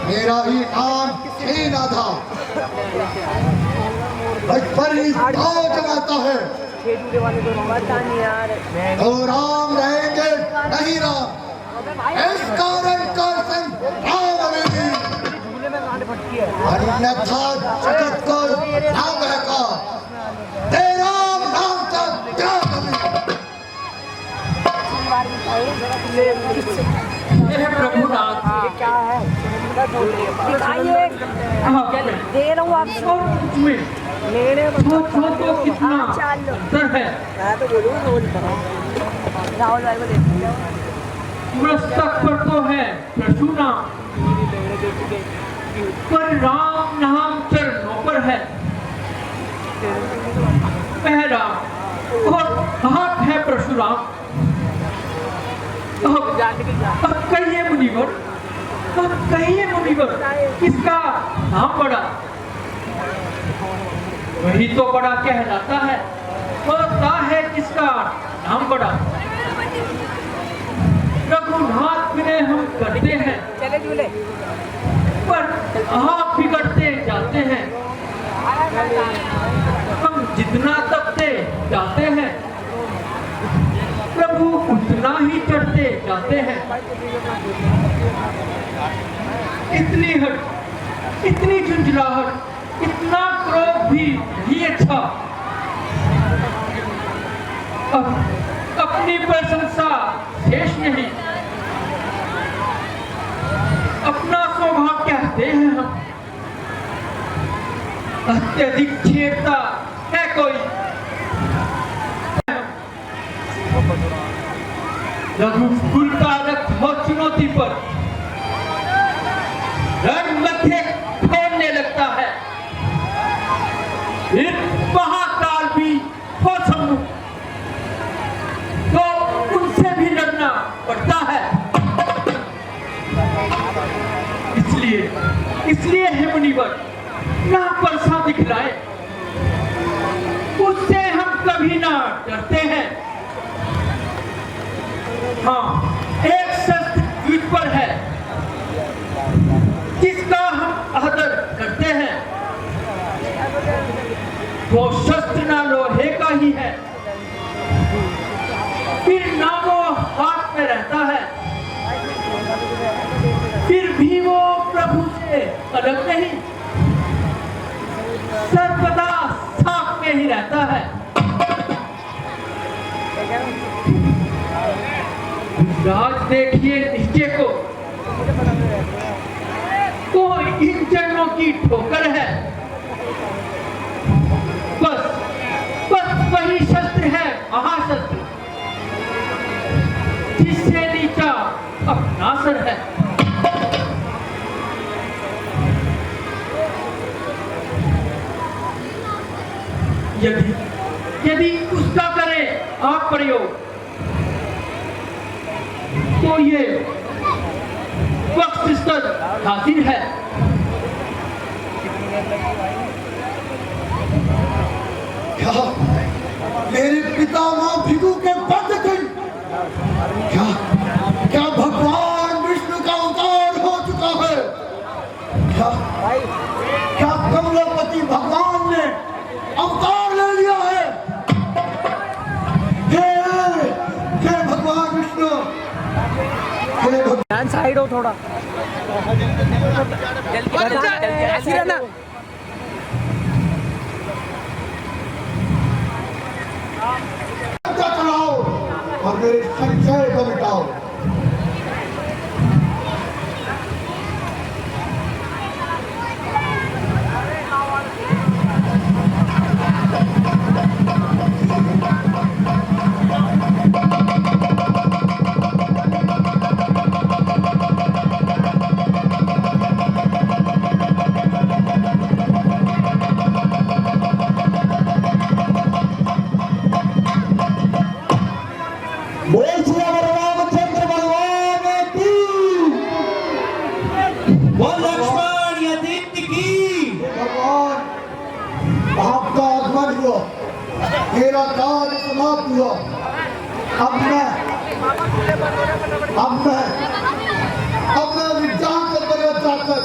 मेरा ही नाम छीना था, बचपन ही गाँव जमाता है। तो राम रहेंगे नहीं राम, इस कारण का संग राम रहेगी, अन्यथा जगत को नाम बहका। तेरा नाम का क्या मेरे प्रभुनाथ क्या है दे रहा हूँ आपको लेने तो कितना अंतर है। मैं तो बोलूँ राहुल भाई को दे मस्तक पर तो है परशुराम, पर राम नाम चरणों पर है पहरा, और हाथ है परशुराम। अब कहिए मुनिवर, किसका नाम बड़ा? वही तो बड़ा कहलाता है, होता है जिसका नाम बड़ा। रघुनाथ विनय हम करते हैं, चले झूले पर आप बिगड़ते जाते हैं। हम जितना तपते जाते हैं, प्रभु उतना ही चढ़ते जाते हैं। इतनी हट, इतनी झुंझलाहट, इतना क्रोध भी नहीं अच्छा। अब अपनी प्रशंसा शेष नहीं, अपना स्वभाव कहते हैं हम। अत्यधिक छेड़ता है कोई, रघुकुल का रथ हो चुनौती पर रण मध्य खोलने लगता है। फिर महाकाल भी हो सम्मुख, तो उनसे भी लड़ना पड़ता है। इसलिए है मुनिवर, ना परसा दिखलाए, उससे हम कभी ना डरते हैं। हाँ, एक शस्त्र युद्ध पर है, जिसका हम आदर करते हैं। वो शस्त्र ना लोहे का ही है, फिर ना वो हाथ में रहता है, फिर भी वो प्रभु से अलग नहीं, सर्वदा साथ में ही रहता है। राज देखिए नीचे को, वो इन चरणों की ठोकर है। बस वही शस्त्र है महाशस्त्र, जिससे नीचा अपना सर है। यदि उसका करे आप प्रयोग, तो ये वक्त स्तर हासिल है। क्या मेरे पितामह भृगु के बंद थे? क्या भगवान विष्णु का अवतार हो चुका है? क्या कमलापति भगवान ने अवतार ले लिया है? हे भगवान विष्णु, साइड हो थोड़ा, जल्दी रहना। चलाओ और मेरे संशय को मिटाओ। बोल श्री रामचंद्र भगवान की। बोल लक्ष्मण यतीन्द्र की। भगवान आपका आगमन हुआ, मेरा कार्य समाप्त हुआ। अब मैं विज्ञान का पर्वत जाकर